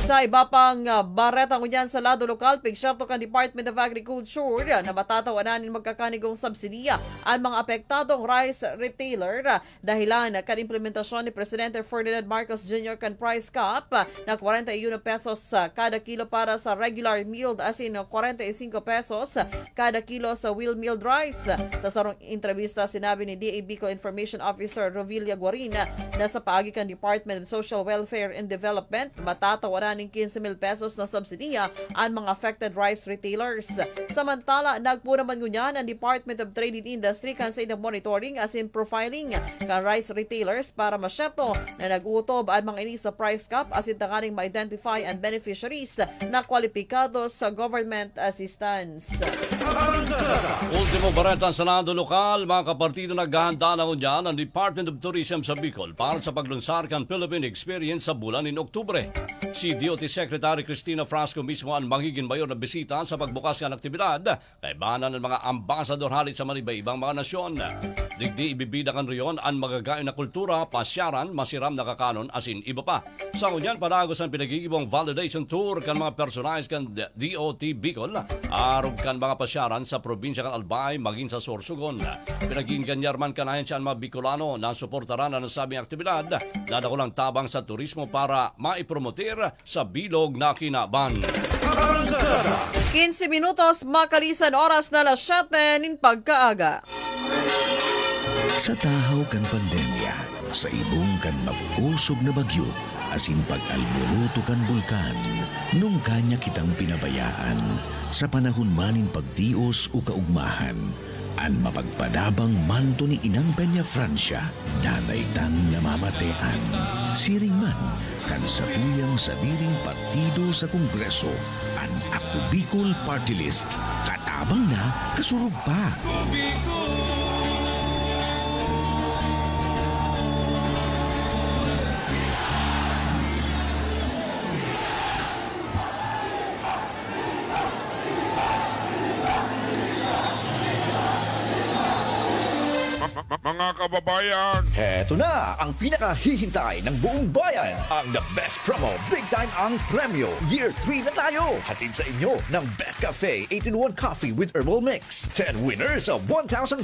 Sa iba pang bareta ko dyan sa lado lokal, pigsyerto kan Department of Agriculture na matatawanan magkakanigong subsidiya ang mga apektadong rice retailer dahilan kan implementasyon ni Presidente Ferdinand Marcos Jr. kan price cap na 41 pesos kada kilo para sa regular milled asin 45 pesos kada kilo sa wheel milled rice. Sa sarong entrevista, sinabi ni DA Bicol Information Officer Rovilia Guarina na sa paagi kan Department of Social Welfare and Development, matatawaran ng 15,000 pesos na subsidiya ang mga affected rice retailers. Samantala, nagpo naman ngunyan ang Department of Trade and Industry kan sa monitoring as in profiling kan rice retailers para masyerto na nag-utob ang mga ini sa price cap as in tanganing ma-identify ang beneficiaries na kwalipikado sa government assistance. Ultimo bareta sa lado lokal, mga kapartido, naghahanda na dyan ang Department of Tourism sa Bicol para sa paglunsar kan Philippine Experience sa bulan in Oktubre. Si DOT Secretary Cristina Frasco mismo ang magiging mayor na bisita sa pagbukas ng aktibidad, kaibanan ng mga ambasador halit sa iba-ibang mga nasyon. Digdi ibibida kan riyon ang magagayon na kultura, pasyaran, masiram na kakanon asin iba pa. Sa unyan, panagos ang pinagigibong validation tour kan mga personalis kan DOT Bicol, arog kan mga pasyaran sa probinsya kan Albay maging sa Sorsogon. Pinaging ganyarman kanayan siya ang mga Bicolano na suportaran na nasabing aktibidad, dadakulang tabang sa turismo para maipromotir sa bilog na kinaban. 15 minutos makalisan oras na alas 7 nin pagkaaga. Sa tahaw kan pandemya, sa ibong kan mabusog na bagyo, asin pag-alboroto kan bulkan, nung kanya kitang pinabayaan, sa panahon manin pagtios o kaugmahan, ang mapagpadabang manto ni Inang Peña Francia, danay tang namamatean. Siring man, kan sa tuyang sadiring partido sa Kongreso, ang Ako Bicol Party List, katabang na kasurog pa. Mga kababayan! Heto na ang pinakahihintay ng buong bayan. Ang The Best Promo, Big Time ang Premyo. Year 3 na tayo. Hatid sa inyo ng Best Cafe 8-in-1 Coffee with Herbal Mix. 10 winners of 1,500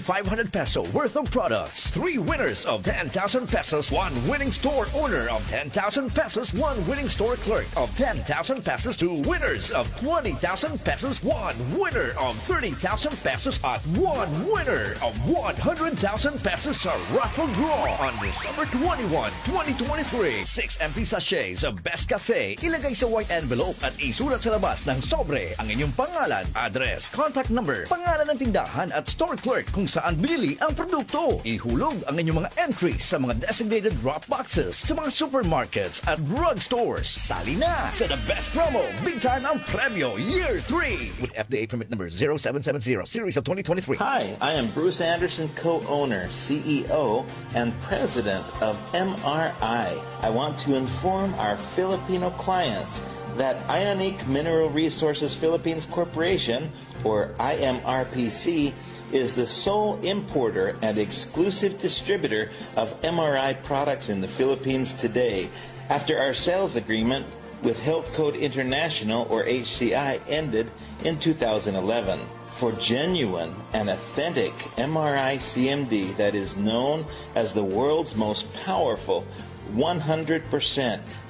peso worth of products. 3 winners of 10,000 pesos. 1 winning store owner of 10,000 pesos. 1 winning store clerk of 10,000 pesos. 2 winners of 20,000 pesos. 1 winner of 30,000 pesos. At 1 winner of 100,000 pesos sa raffle draw on December 21, 2023. 6 empty sachets of Best Cafe. Ilagay sa white envelope at isulat sa labas ng sobre ang inyong pangalan, address, contact number, pangalan ng tindahan at store clerk kung saan binili ang produkto. Ihulog ang inyong mga entries sa mga designated drop boxes sa mga supermarkets at drugstores. Sali na sa The Best Promo, Big Time ang Premyo Year 3 with FDA permit number 0770 series of 2023. Hi, I am Bruce Anderson, co-owner, CEO, and president of MRI. I want to inform our Filipino clients that Ionic Mineral Resources Philippines Corporation, or IMRPC, is the sole importer and exclusive distributor of MRI products in the Philippines today. After our sales agreement with Health Code International, or HCI, ended in 2011. For genuine and authentic MRI CMD that is known as the world's most powerful 100%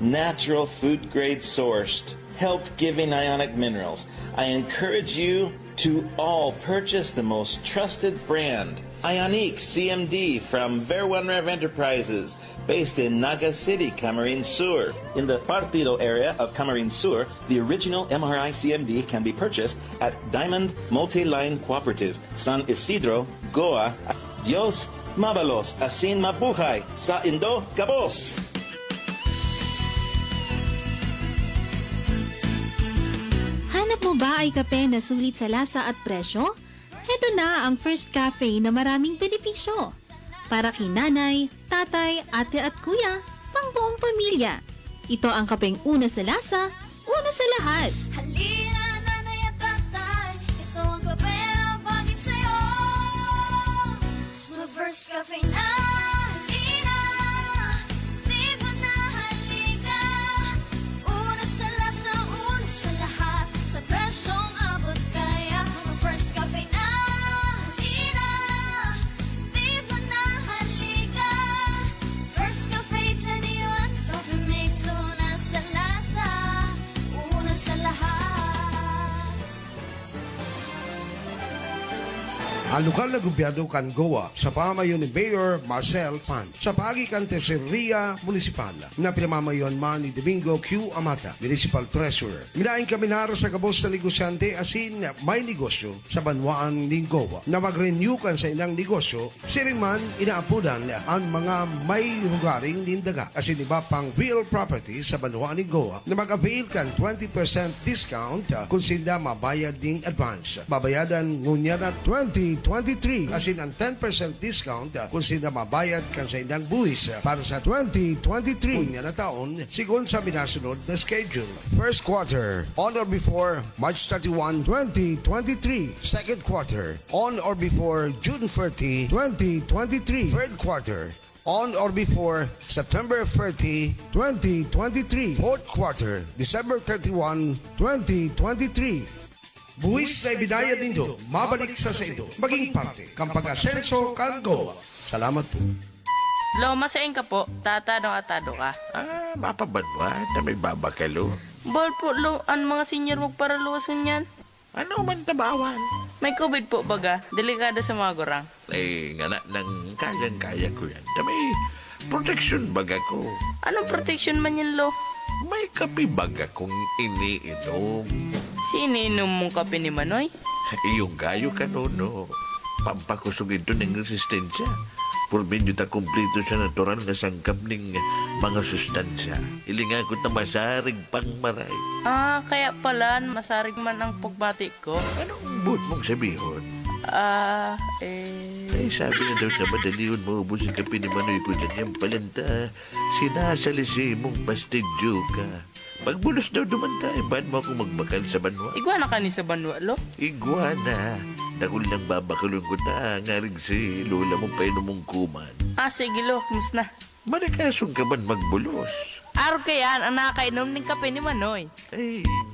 natural food grade sourced health-giving ionic minerals, I encourage you to all purchase the most trusted brand, Ionic CMD from Ver1 Rev Enterprises, based in Naga City, Camarines Sur. In the Partido area of Camarines Sur, the original MRI CMD can be purchased at Diamond Multi-Line Cooperative, San Isidro, Goa. Dios Mabalos, asin mabuhay sa Indo, Cabos. Hanap mo ba ay kape na sulit sa lasa at presyo? Heto na ang First Cafe na maraming benepisyo. Para kay nanay, tatay, ate at kuya, pang buong pamilya. Ito ang kapeng una sa lasa, una sa lahat. Halina, nanay at tatay, ito ang kape na bagay sa'yo. Mga First Cafe na, halina, di ba na halika? Una sa lasa, una sa lahat, sa presyong abot kaya. Mga First Cafe na, halina, di ba na halika? First Cafe 21, coffee mix, una sa lasa, una sa lahat. Ang lokal na gobyerno kan Goa sa pamayon ni Mayor Marcel Pan sa pagikan Tesoreria Municipal na pinamamayon man ni Domingo Q. Amata, Municipal Treasurer. Minaing kami nara sa kabos na negosyante asin may negosyo sa banwaan ng Goa na mag-renew kan sa inang negosyo, siring man inaapudan ang mga may lugaring nindaga asin iba pang real property sa banwaan ng Goa na mag-avail kan 20% discount kung sila mabayad ng advance. Babayadan ngunya na 2023 asin ang 10% discount kung sila mabayad kan sa indang buwis para sa 2023 na taon sigon sa binasunod na schedule. First quarter, on or before March 31, 2023. Second quarter, on or before June 30, 2023. Third quarter, on or before September 30, 2023. Fourth quarter, December 31, 2023. Buwis na ibinayad nindo, mabalik sa indo, maging parte kang pag-asenso kan Goa. Salamat po. Lo, masaing ka po. Tatadong atado ka. Mapabadwa na may babakalo. Bol po, lo, ang mga senior magparaluwason yan. Ano man tabawan? May COVID po baga. Delikado sa mga gorang. Ay, nga lang kayang-kaya ko yan. Na may protection baga ko. Anong protection man yan, lo? May kape baga kong iniinom. Siniinom mong kape ni Manoy? Iyong gayo ka no. Pampakusog ito ng resistensya. Por medyo ta kumplito sa natural nga sangkap ng mga sustansya. Ilingagot na masarig pang maray. Kaya pala masarig man ang pagbati ko. Anong buot mong sabihon? Ay, sabi na daw na madaliyon mo ubos ang kape ni Manoy ko dyan yung palanta. Sinasalisi mong pastidyo ka. Pagbulos daw dumanta, ba't mo akong magbakal sa banwa? Iguana ka ni sa banwa, lo? Iguana. Dakul lang babakulong ko ta, ngaring si lola mong painom mong kuman. Sige lo, miss na. Manakasong ka man magbulos. Araw kayan ang nakakainom ng kape ni Manoy.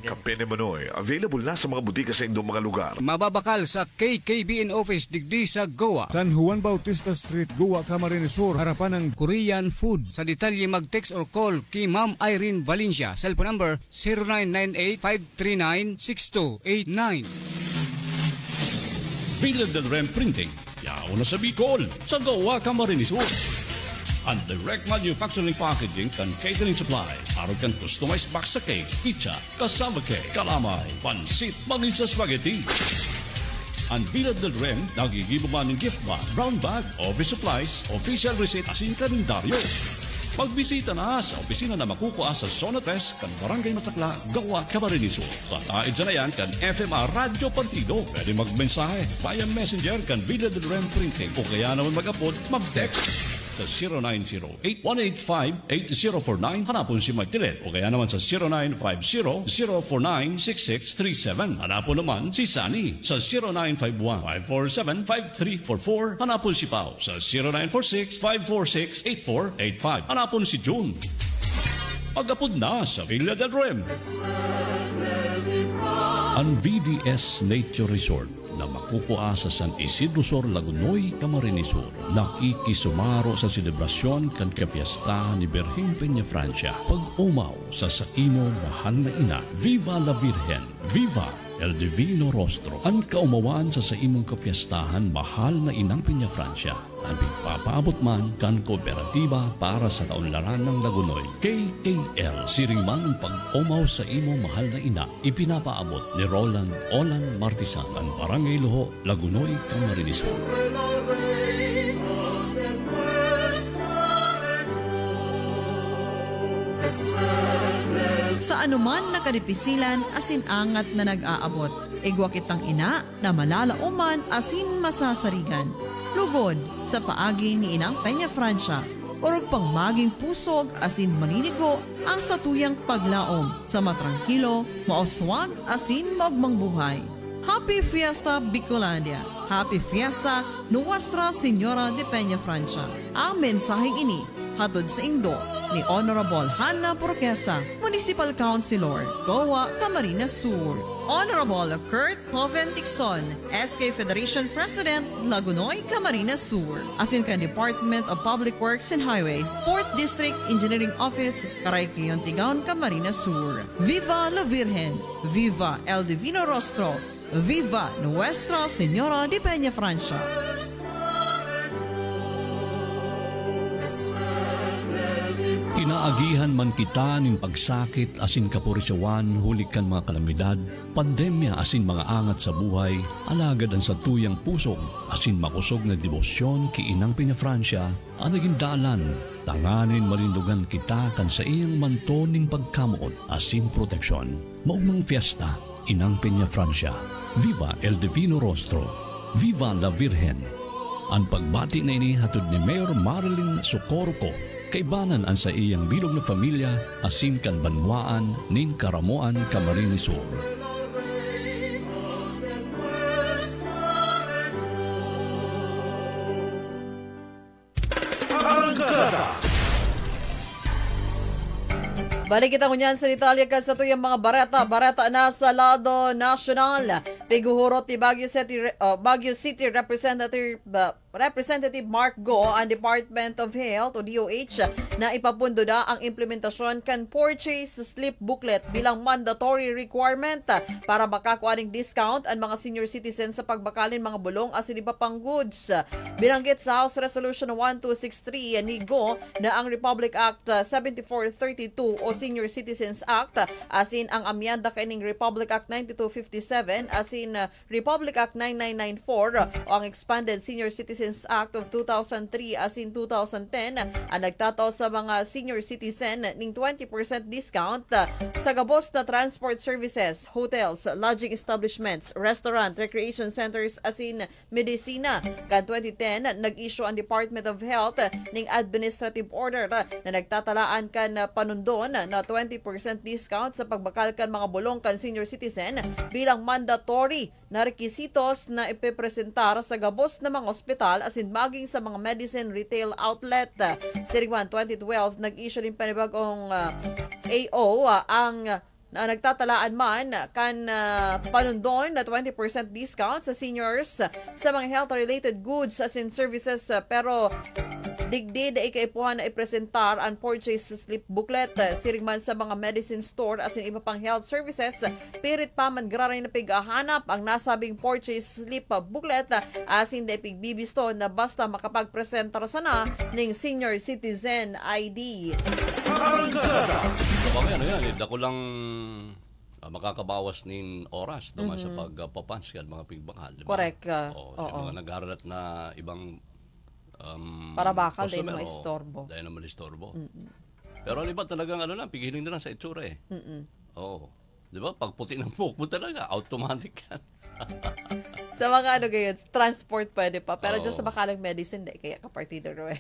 Kape ni Manoy, available na sa mga butika sa indong mga lugar. Mababakal sa KKBN Office digdi sa Goa. San Juan Bautista Street, Goa, Camarines Sur. Harapan ng Korean Food. Sa detalye mag-text or call kay Ma'am Irene Valencia. Cellphone number 0998-539-6289. Villa del Rem Printing. Yaon na sa Bicol. Sa Goa, Camarines Sur. Ang direct manufacturing packaging kan catering supply. Araw kan customized box sa cake, pizza, kasama cake, kalamay, pansit, maging sa spaghetti. Ang Villa del Rem, nagigibo man ng gift bag, brown bag, office supplies, official receipt asin kalendaryo. Pagbisita na sa opisina na makukuha sa Zona 3 kan Barangay Matakla, Gawa, Camarines Sur. Pataid dyan na yan kan FMR Radio Partido. Pwede magmensahe via messenger kan Villa del Rem Printing o kaya naman mag-upload, mag-text sa 0908-185-8049. Hanapon si Mike Tilet o kaya naman sa 0950-049-6637. Hanapon naman si Sunny sa 0951-547-5344. Hanapon si Pao sa 0946-546-8485. Hanapon si June. Pag-apod na sa Villa del Rem. Ang VDS Nature Resort na makukuha sa San Isidro Sur, Lagunoy, Camarines Sur. Nakikisumaro sa selebrasyon kan kapiesta ni Birheng Peña Francia. Pag-umaw sa imo mahal na ina, Viva la Virgen, Viva El Divino Rostro. Ang kaumawan sa imong kapiestahan mahal na inang Peña Francia. Ang pagpapaabot man kan kooperatiba para sa kaunlaran ng Lagunoy. KKL, siringman ang pag-umaw sa imo mahal na ina. Ipinapaabot ni Roland Olan Martisan, ang Barangay Luho, Lagunoy, Camarines Sur. Sa anuman na kadipisilan asin angat na nag-aabot, igwa kitang ina na malalauman asin masasarigan. Lugod sa paagi ni Inang Peña Francia, urog pang maging pusog asin maninigo ang satuyang paglaom sa matrangkilo, maoswag asin maugmang buhay. Happy Fiesta Bicolandia! Happy Fiesta Nuestra Señora de Peña Francia! Ang mensaheng ini hatod sa Indo ni Honorable Hannah Porquesa, Municipal Councilor, Goa, Camarines Sur. Honorable Kurt Hoven-Dixon, SK Federation President, Lagunoy, Camarines Sur. Asin ka Department of Public Works and Highways, 4th District Engineering Office, Carayquillon, Tigaon, Camarines Sur. Viva la Virgen! Viva El Divino Rostro! Viva Nuestra Señora de Peña Francia! Inaagihan man kita ning pagsakit asin kapurisawan hulik kan mga kalamidad, pandemya asin mga angat sa buhay, alagad ang satuyang pusog asin makusog na debosyon ki Inang Peña Francia, ang naging dalan, tanganin malindugan kita kan sa iyang mantoning pagkamuot asin proteksyon. Maugmang fiesta, Inang Peña Francia, Viva El Divino Rostro, Viva la Virgen. Ang pagbati na ini hatod ni Mayor Marilyn Socorro, kaibanan ang sa iyang bilog na pamilya asin kan banwaan nin Karamoan, Camarines Sur. Balik kita kunyan sa detalye kan sa tuyang mga barata na sa lado nasyonal. Piguhurot ni Baguio City Representative Mark Go ang Department of Health o DOH na ipapundo na ang implementasyon kan purchase slip booklet bilang mandatory requirement para makakuaning discount ang mga senior citizens sa pagbakalin mga bulong asin iba pang goods. Binanggit sa House Resolution 1263 ni Go na ang Republic Act 7432 o Senior Citizens Act asin ang amyanda kaining Republic Act 9257 asin Republic Act 9994 o ang Expanded Senior Citizens Act of 2003 asin 2010 ang nagtataw sa mga senior citizen ning 20% discount sa gabos na transport services, hotels, lodging establishments, restaurant, recreation centers asin medisina. Kan 2010 nag-issue ang Department of Health ning administrative order na nagtatalaan kan panundon na 20% discount sa pagbakal kan mga bulong kan senior citizen bilang mandatory na rekisitos na ipipresentar sa gabos na mga ospital asin maging sa mga medicine retail outlet. Sirigman 2012, nag-issue rin panibagong AO ang na nagtatalaan man kan panundon na 20% discount sa seniors sa mga health-related goods as in services, pero digdi da ikaipuhan na ipresentar ang purchase slip booklet. Sirigman sa mga medicine store as in iba pang health services, pirit pa man graray na pigahanap ang nasabing purchase slip booklet as in da ipigbibisto na basta makapagpresentar sana ng senior citizen ID. Ano yan, dako lang makakabawas nin oras naman sa pagpapanskan mga pigbangan. Diba? Correct. Mga nag-aralat na ibang para bakal dahil naman istorbo. Dahil naman istorbo. Pero iba talagang pigiling na lang sa itsura eh. Oo. Di ba? Pag puti ng buhok mo talaga, automatic yan. Sa mga ganyan, transport pwede pa. Pero dyan sa bakalang medicine, kaya kapartido rin.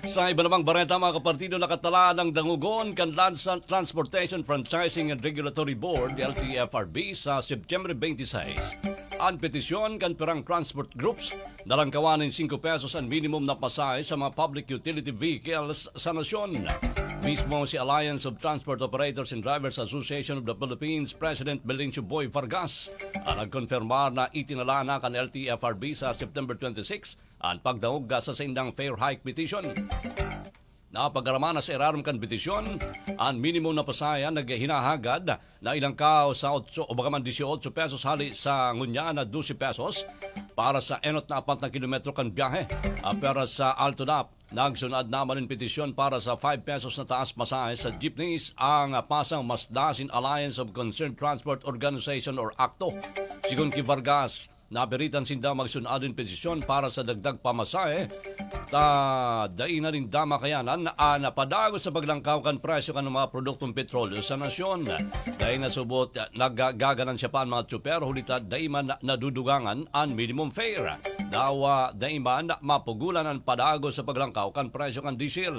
Sa iba namang bareta mga kapartido, nakatala ng dangugon kan Land Transportation Franchising and Regulatory Board, LTFRB, sa September 26. Ang petisyon kan perang transport groups nalangkawanin 5 pesos ang minimum na pasahe sa mga public utility vehicles sa nasyon. Mismo si Alliance of Transport Operators and Drivers Association of the Philippines President Belencio Boy Vargas ang nagkonfirmar na itinala na kan LTFRB sa September 26 ang pagdahog sa sindang fair hike petition. Napagarama na sa irarom kan petisyon, ang minimum na pasayan naghinahagad na ilang kao sa 8 o bagaman 18 pesos hali sa ngunya na 12 pesos para sa enot na 4 kilometro kan biyahe. Pero sa Altonap, nagsunod naman ang petisyon para sa 5 pesos na taas pasahe sa jeepneys ang pasang Masdasin Alliance of Concerned Transport Organization or ACTO. Sigun ki Vargas, napiritan sinda magsunod ang petisyon para sa dagdag pamasahe dain na rin dama kayanan na napadago sa paglangkaw kan presyo kan mga produktong petrolyo sa nasyon. Dahil nasubot, naggaganan siya pa ang mga tsuper, hulita daiman nadudugangan ang minimum fare. Dawa daiman mapugulan ang padago sa paglangkaw kan presyo kan diesel.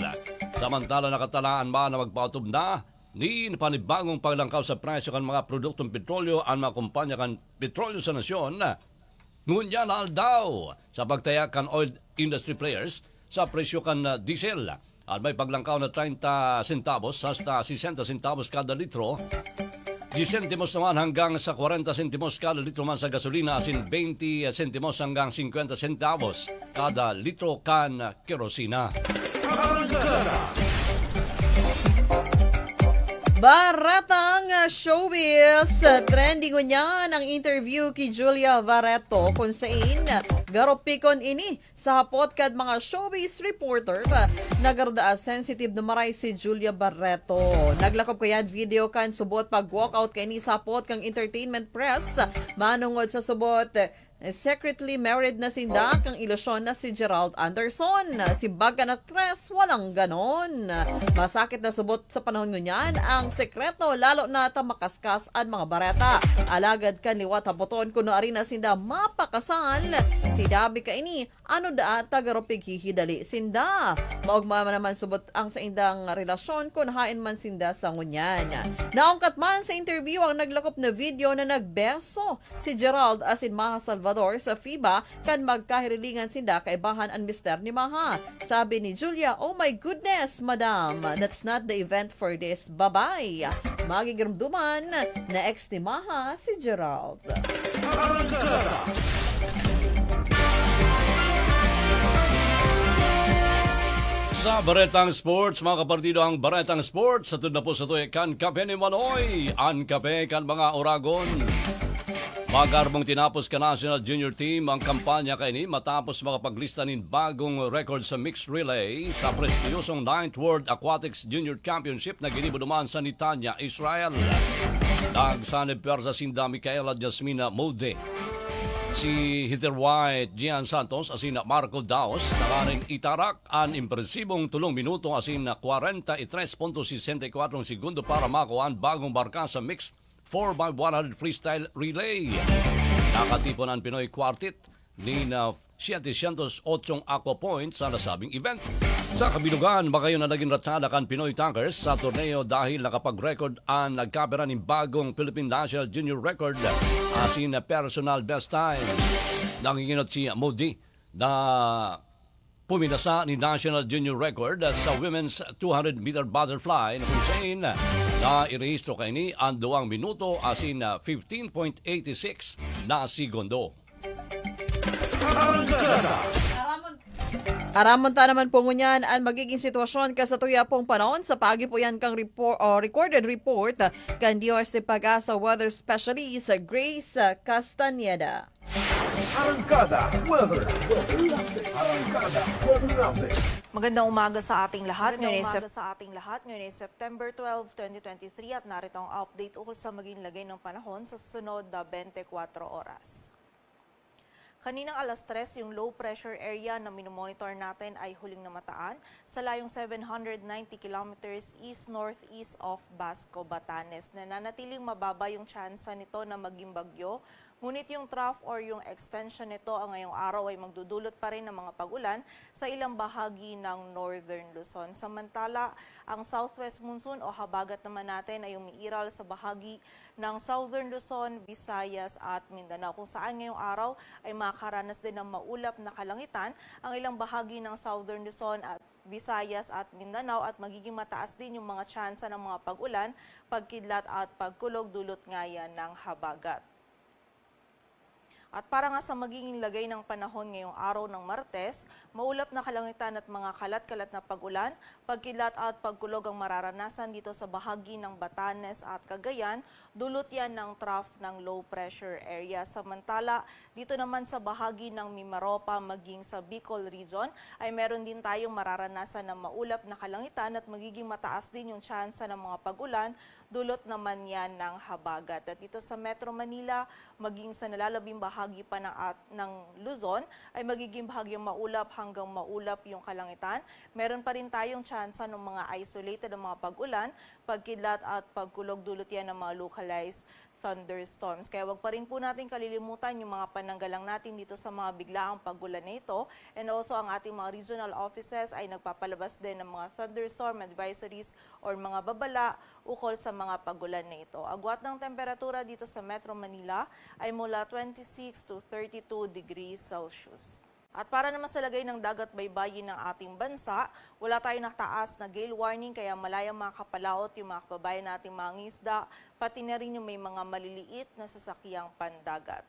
Samantala nakatalaan ba na magpautob na ni panibagong paglangkaw sa presyo kan mga produktong petrolyo ang mga kumpanya kan petrolyo sa nasyon. Ngunya na daw sa pagtaya kan oil industry players sa presyo kan diesel. At may paglangkaw na 30 centavos hasta 60 centavos kada litro. 10 centimos naman hanggang sa 40 centimos kada litro man sa gasolina, asin 20 centimos hanggang 50 centavos kada litro kan kerosina. Baratang showbiz, trending niya ng interview kay Julia Barreto kung saan garopikon ini sa hapot kad mga showbiz reporter nagarda sensitive na maray si Julia Barreto. Naglakop kaya video kan subot pag walkout kay ni sa hapot kang entertainment press manungod sa subot secretly married na sinda kang ilusyon na si Gerald Anderson. Si Baga na tres, walang ganon. Masakit na subot sa panahon ngunyan ang sekreto lalo na tamakaskas ang mga bareta. Alagad kan liwat hapoton kuno ari na sinda mapakasal. Si Dabi ka ini, ano da tagaropig hihidali sinda. Maugma naman subot ang sa indang relasyon kung hain man sinda sa ngunyan. Naungkat man sa interview ang naglakop na video na nagbeso si Gerald asin Maha Salvador sa FIBA kan magkahirilingan sinda kaibahan ang mister ni Maha. Sabi ni Julia, "Oh my goodness, madam, that's not the event for this. Bye-bye." Magigirumduman na ex ni Maha si Gerald. Sa Baretang Sports, mga kapartido, ang Baretang Sports, sa na po sa ito, kan kape ni Manoy, ang kape kan mga Oragon. Magarbong tinapos ka National Junior Team ang kampanya kaini matapos makapaglista ng bagong record sa mixed relay sa prestiyosong 9th World Aquatics Junior Championship na ginibuduman sa Netanya, Israel. Nagsanib persa sinda Micaela Jasmina Mode, si Heather White, Gian Santos, asin Marco Daos, nakaring itarak ang impresibong 3 minuto asin 43.64 segundo para makuha ang bagong barka sa mixed 4x100 freestyle relay. Nakatipon ang Pinoy Quartet ni 708 aqua points sa nasabing event. Sa kabilugan, magayon na naging ratsada kan Pinoy Tankers sa torneo dahil nakapag-record ang nagkapera ng bagong Philippine National Junior Record asin na personal best time. Nanginginot si Modi na puminasa ni National Junior Record sa women's 200-meter butterfly na kung saan na irehistro kay ni ang 2 minuto asin 15.86 na segundo. Aramon ta naman po ngunyan ang magiging sitwasyon kasatuya pong panahon sa pagipuyan kang recorded report kan DOST Pag-asa Weather Specialist Grace Castaneda. Arangkada Weather. Arangkada Weather Update. Magandang umaga sa ating lahat. Ngayon ay September 12, 2023 at narito ang update ukol sa maging lagay ng panahon sa susunod na 24 oras. Kaninang alas 3, yung low pressure area na minomonitor natin ay huling namataan sa layong 790 kilometers east-northeast of Basco, Batanes. Nananatiling mababa yung tsansa nito na maging bagyo. Ngunit yung trough or yung extension nito ang ngayong araw ay magdudulot pa rin ng mga pag-ulan sa ilang bahagi ng Northern Luzon. Samantala, ang southwest monsoon o habagat naman natin ay umiiral sa bahagi ng Southern Luzon, Visayas at Mindanao, kung saan ngayong araw ay makakaranas din ng maulap na kalangitan ang ilang bahagi ng Southern Luzon at Visayas at Mindanao at magiging mataas din yung mga tsansa ng mga pag-ulan, pagkidlat at pagkulog dulot nga yan ng habagat. At para nga sa magiging lagay ng panahon ngayong araw ng Martes, maulap na kalangitan at mga kalat-kalat na pag-ulan, pagkilat at pagkulog ang mararanasan dito sa bahagi ng Batanes at Cagayan, dulot yan ng trough ng low pressure area. Samantala, dito naman sa bahagi ng Mimaropa maging sa Bicol region, ay meron din tayong mararanasan ng maulap na kalangitan at magiging mataas din yung tsansa ng mga pag-ulan, dulot naman yan ng habagat. At dito sa Metro Manila, maging sa nalalabing bahagi pa ng Luzon, ay magiging bahagyang maulap hanggang maulap yung kalangitan. Meron pa rin tayong tsansa ng mga isolated na mga pag-ulan, pagkidlat at pagkulog, dulot yan ng mga localized thunderstorms. Kaya wag pa rin po natin kalilimutan yung mga pananggalang natin dito sa mga biglaang pag-ulan na ito. And also ang ating mga regional offices ay nagpapalabas din ng mga thunderstorm advisories or mga babala ukol sa mga pag-ulan na ito. Agwat ng temperatura dito sa Metro Manila ay mula 26 to 32 degrees Celsius. At para naman sa lagay ng dagat baybayin ng ating bansa, wala tayong nakataas na gale warning kaya malayang makakapalaot yung mga kababayan nating mga ngisda, pati na rin yung may mga maliliit na sasakyang pandagat.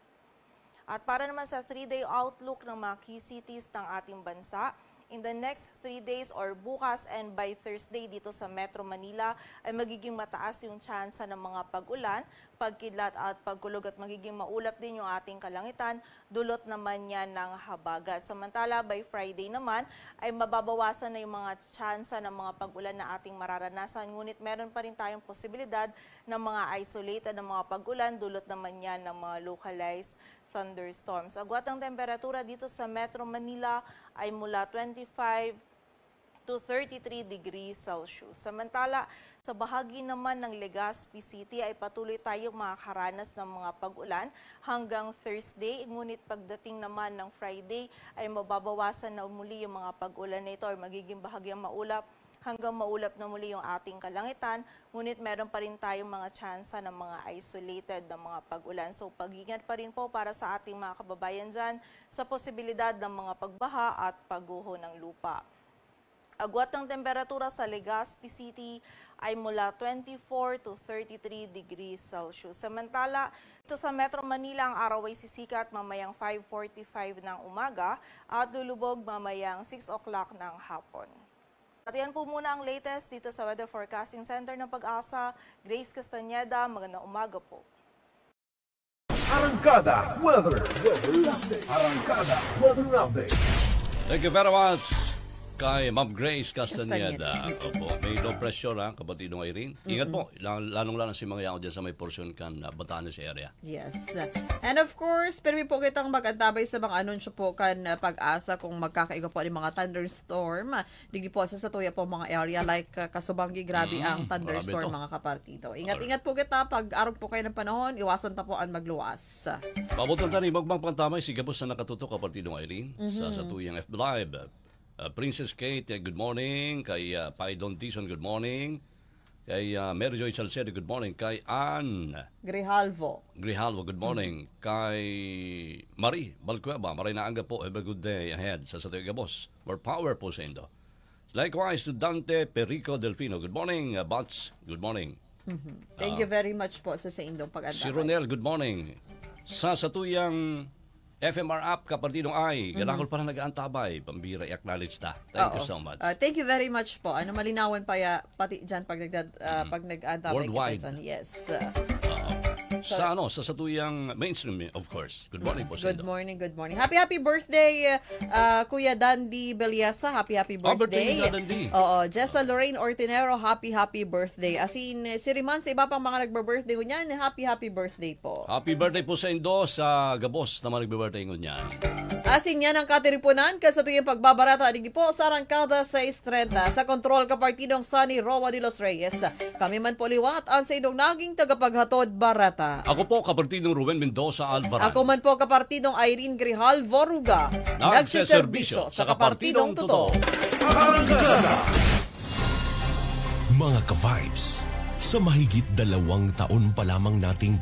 At para naman sa 3-day outlook ng mga key cities ng ating bansa, in the next 3 days or bukas and by Thursday dito sa Metro Manila ay magiging mataas yung tsansa ng mga pag-ulan, pagkidlat at pagkulog at magiging maulap din yung ating kalangitan, dulot naman yan ng habagat. Samantala by Friday naman ay mababawasan na yung mga tsansa ng mga pag-ulan na ating mararanasan, ngunit meron pa rin tayong posibilidad ng mga isolated na mga pag-ulan, dulot naman yan ng mga localized thunderstorms. Agwat ang temperatura dito sa Metro Manila ay mula 25 to 33 degrees Celsius. Samantala, sa bahagi naman ng Legazpi City ay patuloy tayong makakaranas ng mga pag-ulan hanggang Thursday. Ngunit pagdating naman ng Friday ay mababawasan na muli yung mga pag-ulan na ito or magiging bahagyang maulap hanggang maulap na muli yung ating kalangitan, ngunit meron pa rin tayong mga tsansa ng mga isolated na mga pag-ulan. So pag-ingat pa rin po para sa ating mga kababayan dyan sa posibilidad ng mga pagbaha at pagguho ng lupa. Agwat ng temperatura sa Legazpi City ay mula 24 to 33 degrees Celsius. Samantala, ito sa Metro Manila ang araw ay sisikat mamayang 5:45 ng umaga at lulubog mamayang 6 o'clock ng hapon. At yan po muna ang latest dito sa Weather Forecasting Center ng Pag-asa. Grace Castaneda, magandang umaga po. Arangkada Weather. Arangkada Weather Update. Thank you very much, Kay Ma'am Grace Castaneda. Opo, may low pressure ha, kapatidong Irene. Ingat po, lalong-lalo si mga yaon dyan sa may portion kan Batanes area. Yes. And of course, pero po kitang mag-antabay sa mga anunsyo po kan Pag-asa kung magkakaiba po ang mga thunderstorm. Digi po sa tuya po mga area like Kasubanggi, grabe ang thunderstorm mga kapartido. Ingat-ingat po kita pag arog po kayo ng panahon, iwasan ta po ang magluwas. Pabutan tani, magbang pantamay, sige po sa nakatutok kapatidong Irene sa tuyang F Live. Princess Kate, good morning. Kay Paidon Tison, good morning. Kay Mary Joy Salcedo, good morning. Kay Ann Grijalvo, good morning. Kay Marie Balcueva, Marie Naanga po, have a good day ahead sa Satoy Gabos. More power po sa indo. Likewise to Dante Perico Delfino, good morning. Bats, good morning. Thank you very much po sa indong pag-antabay. Si Ronel, good morning. Sa satuyang FMR app, kapatidong ay, ganakol pa na nag-aantabay. Pambira, i-acknowledge ta. Thank you so much. Thank you very much po. Malinawan pa pati dyan pag nag-aantabay. Worldwide. Yes. Sa satuyang mainstream, of course. Good morning po sa Good morning. Happy birthday, Kuya Dandy Beliasa. Happy birthday. Oo, Jessa Lorraine Ortinero, happy birthday. As in, si Riman, sa iba pang mga nagbe-birthday ko niyan, happy birthday po. Happy birthday po sa indo, sa Gabos naman nagbe-birthday ko niyan. Asin yan ang katiripunan sa tuyong pagbabarata digi po sa Arangkada 630 sa kontrol kapartidong Sunny Roa de los Reyes. Kami man po liwat ang sa idong naging tagapaghatod barata. Ako po kapartidong Ruben Mendoza Alvarado. Ako man po kapartidong Irene Grihal Voruga. Nagseserbisyo sa kapartidong totoo. Mga ka-vibes, sa mahigit 2 taon pa lamang nating